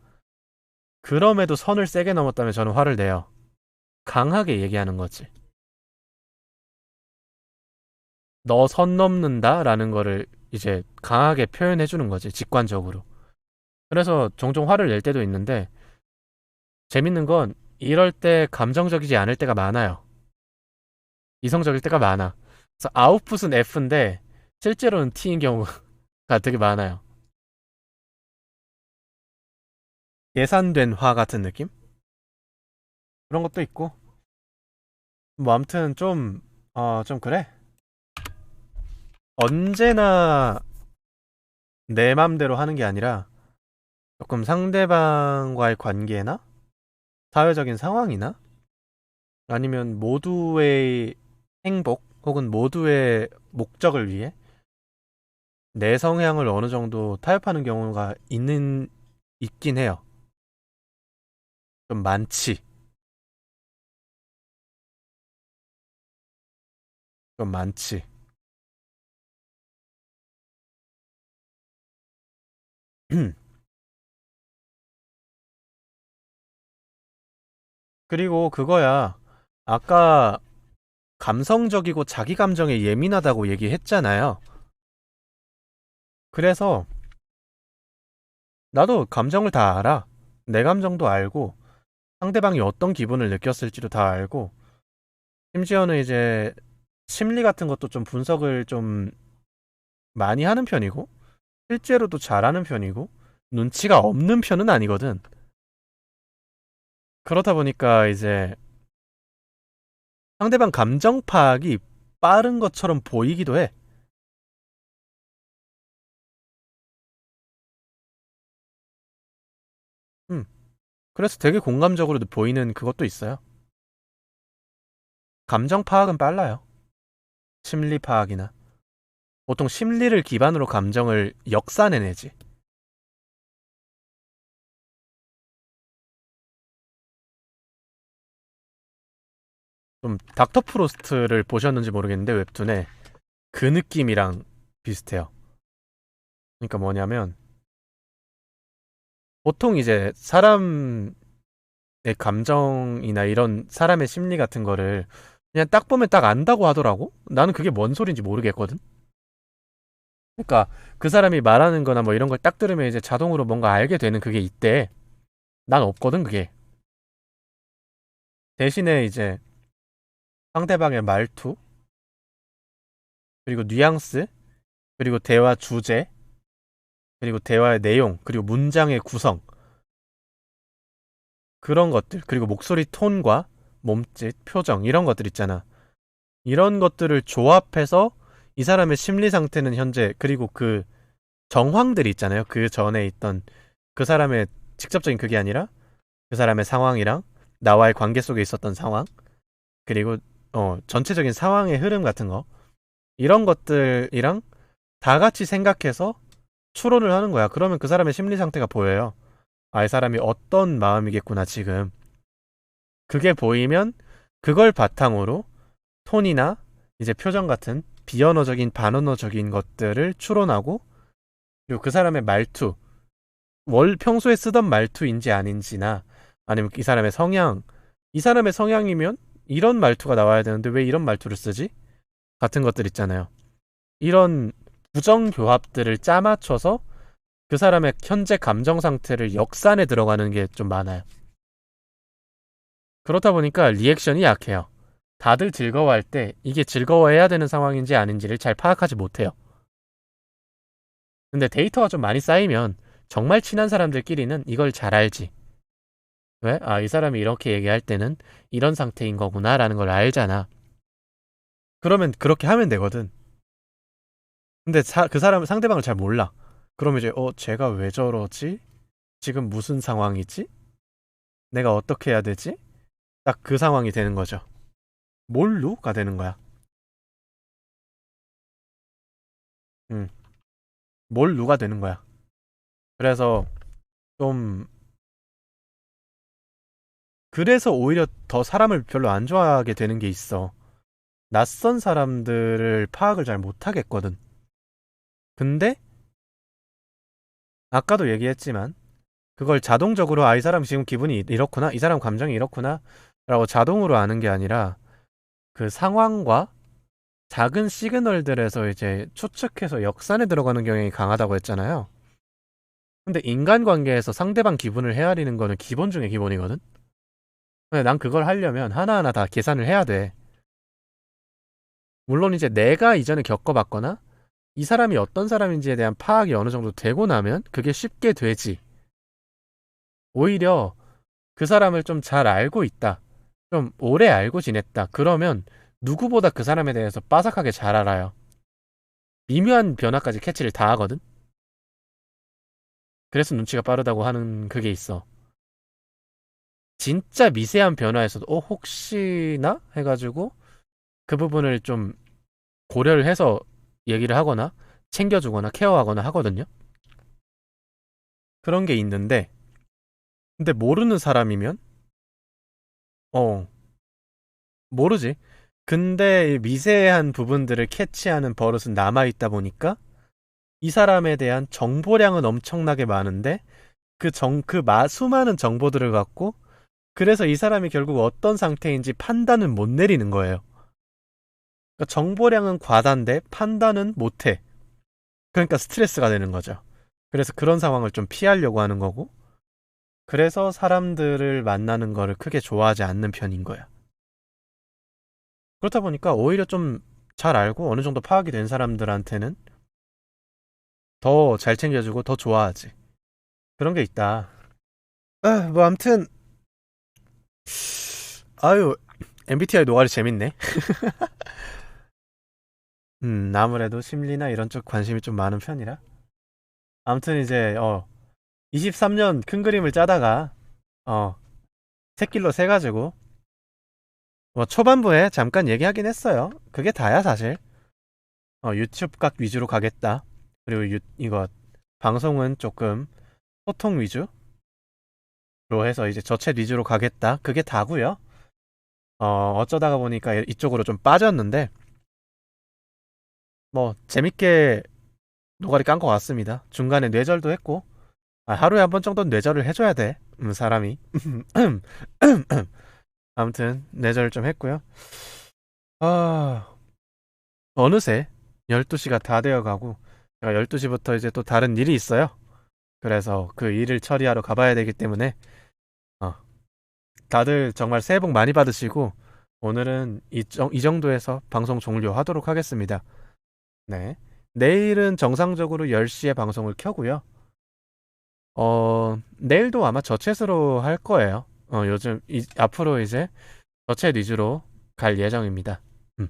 Speaker 1: 그럼에도 선을 세게 넘었다면 저는 화를 내요. 강하게 얘기하는 거지. 너 선 넘는다라는 거를 이제 강하게 표현해 주는 거지. 직관적으로. 그래서 종종 화를 낼 때도 있는데 재밌는 건 이럴 때 감정적이지 않을 때가 많아요. 이성적일 때가 많아. 그래서 아웃풋은 F인데 실제로는 T인 경우가 되게 많아요. 예산된 화 같은 느낌? 그런 것도 있고. 뭐 아무튼 좀 그래. 언제나 내 맘대로 하는 게 아니라 조금 상대방과의 관계나 사회적인 상황이나 아니면 모두의 행복 혹은 모두의 목적을 위해 내 성향을 어느 정도 타협하는 경우가 있긴 해요. 좀 많지. 좀 많지. 그리고 그거야. 아까 감성적이고 자기 감정에 예민하다고 얘기했잖아요. 그래서 나도 감정을 다 알아. 내 감정도 알고 상대방이 어떤 기분을 느꼈을지도 다 알고 심지어는 이제 심리 같은 것도 좀 분석을 좀 많이 하는 편이고 실제로도 잘하는 편이고 눈치가 없는 편은 아니거든. 그렇다 보니까 이제 상대방 감정 파악이 빠른 것처럼 보이기도 해. 음. 그래서 되게 공감적으로 보이는 그것도 있어요. 감정 파악은 빨라요. 심리 파악이나. 보통 심리를 기반으로 감정을 역산해내지. 좀 닥터 프로스트를 보셨는지 모르겠는데 웹툰에 그 느낌이랑 비슷해요. 그러니까 뭐냐면 보통 이제 사람의 감정이나 이런 사람의 심리 같은 거를 그냥 딱 보면 딱 안다고 하더라고. 나는 그게 뭔 소린지 모르겠거든. 그러니까 그 사람이 말하는 거나 뭐 이런 걸 딱 들으면 이제 자동으로 뭔가 알게 되는 그게 있대. 난 없거든 그게. 대신에 이제 상대방의 말투, 그리고 뉘앙스, 그리고 대화 주제, 그리고 대화의 내용, 그리고 문장의 구성, 그런 것들, 그리고 목소리 톤과 몸짓, 표정, 이런 것들 있잖아. 이런 것들을 조합해서 이 사람의 심리 상태는 현재, 그리고 그 정황들이 있잖아요. 그 전에 있던 그 사람의 직접적인 그게 아니라 그 사람의 상황이랑 나와의 관계 속에 있었던 상황, 그리고 전체적인 상황의 흐름 같은 거, 이런 것들이랑 다 같이 생각해서 추론을 하는 거야. 그러면 그 사람의 심리 상태가 보여요. 아, 이 사람이 어떤 마음이겠구나, 지금. 그게 보이면 그걸 바탕으로 톤이나 이제 표정 같은 비언어적인, 반언어적인 것들을 추론하고 그리고 그 사람의 말투, 평소에 쓰던 말투인지 아닌지나 아니면 이 사람의 성향, 이 사람의 성향이면 이런 말투가 나와야 되는데 왜 이런 말투를 쓰지? 같은 것들 있잖아요. 이런 부정교합들을 짜맞춰서 그 사람의 현재 감정 상태를 역산에 들어가는 게 좀 많아요. 그렇다 보니까 리액션이 약해요. 다들 즐거워할 때 이게 즐거워해야 되는 상황인지 아닌지를 잘 파악하지 못해요. 근데 데이터가 좀 많이 쌓이면 정말 친한 사람들끼리는 이걸 잘 알지. 왜? 아, 이 사람이 이렇게 얘기할 때는 이런 상태인 거구나라는 걸 알잖아. 그러면 그렇게 하면 되거든. 근데 그 사람은 상대방을 잘 몰라. 그러면 이제 쟤가 왜 저러지? 지금 무슨 상황이지? 내가 어떻게 해야 되지? 딱 그 상황이 되는 거죠. 뭘로가 되는 거야. 응. 뭘로가 되는 거야. 그래서 좀 그래서 오히려 더 사람을 별로 안 좋아하게 되는 게 있어. 낯선 사람들을 파악을 잘 못하겠거든. 근데 아까도 얘기했지만 그걸 자동적으로 이 사람 지금 기분이 이렇구나, 이 사람 감정이 이렇구나 라고 자동으로 아는 게 아니라 그 상황과 작은 시그널들에서 이제 추측해서 역산에 들어가는 경향이 강하다고 했잖아요. 근데 인간관계에서 상대방 기분을 헤아리는 거는 기본 중에 기본이거든. 근데 난 그걸 하려면 하나하나 다 계산을 해야 돼. 물론 이제 내가 이전에 겪어봤거나 이 사람이 어떤 사람인지에 대한 파악이 어느 정도 되고 나면 그게 쉽게 되지. 오히려 그 사람을 좀 잘 알고 있다. 좀 오래 알고 지냈다. 그러면 누구보다 그 사람에 대해서 빠삭하게 잘 알아요. 미묘한 변화까지 캐치를 다 하거든. 그래서 눈치가 빠르다고 하는 그게 있어. 진짜 미세한 변화에서도 혹시나 해가지고 그 부분을 좀 고려를 해서 얘기를 하거나 챙겨주거나 케어하거나 하거든요. 그런 게 있는데 근데 모르는 사람이면 어 모르지. 근데 이 미세한 부분들을 캐치하는 버릇은 남아있다 보니까 이 사람에 대한 정보량은 엄청나게 많은데 수많은 정보들을 갖고 그래서 이 사람이 결국 어떤 상태인지 판단은 못 내리는 거예요. 그러니까 정보량은 과다인데 판단은 못해. 그러니까 스트레스가 되는 거죠. 그래서 그런 상황을 좀 피하려고 하는 거고 그래서 사람들을 만나는 거를 크게 좋아하지 않는 편인 거야. 그렇다 보니까 오히려 좀 잘 알고 어느 정도 파악이 된 사람들한테는 더 잘 챙겨주고 더 좋아하지. 그런 게 있다. 뭐 아무튼 아유 MBTI 노가리 재밌네. 아무래도 심리나 이런 쪽 관심이 좀 많은 편이라. 아무튼 이제 23년 큰 그림을 짜다가 어 새길로 새가지고 뭐 초반부에 잠깐 얘기하긴 했어요. 그게 다야 사실. 유튜브 각 위주로 가겠다. 그리고 이거 방송은 조금 소통 위주로 해서 이제 저챗 위주로 가겠다. 그게 다고요. 어쩌다가 보니까 이쪽으로 좀 빠졌는데 뭐 재밌게 노가리 깐 것 같습니다. 중간에 뇌절도 했고 하루에 한 번 정도는 뇌절을 해줘야 돼. 사람이. 아무튼 뇌절 좀 했고요. 아 어느새 12시가 다 되어가고 제가 12시부터 이제 또 다른 일이 있어요. 그래서 그 일을 처리하러 가봐야 되기 때문에 어, 다들 정말 새해 복 많이 받으시고 오늘은 이 정도에서 방송 종료하도록 하겠습니다. 네. 내일은 정상적으로 10시에 방송을 켜고요. 내일도 아마 저챗으로 할 거예요. 요즘 앞으로 이제 저챗 위주로 갈 예정입니다. 음,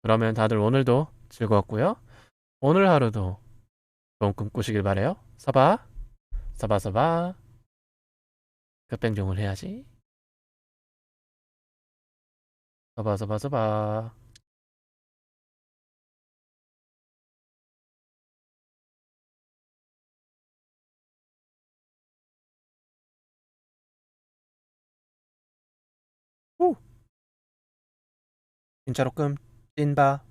Speaker 1: 그러면 다들 오늘도 즐거웠고요. 오늘 하루도 좋은 꿈 꾸시길 바래요. 서바, 서바, 급뱅종을 해야지. 서바. 후! 진짜로 끔 찐바.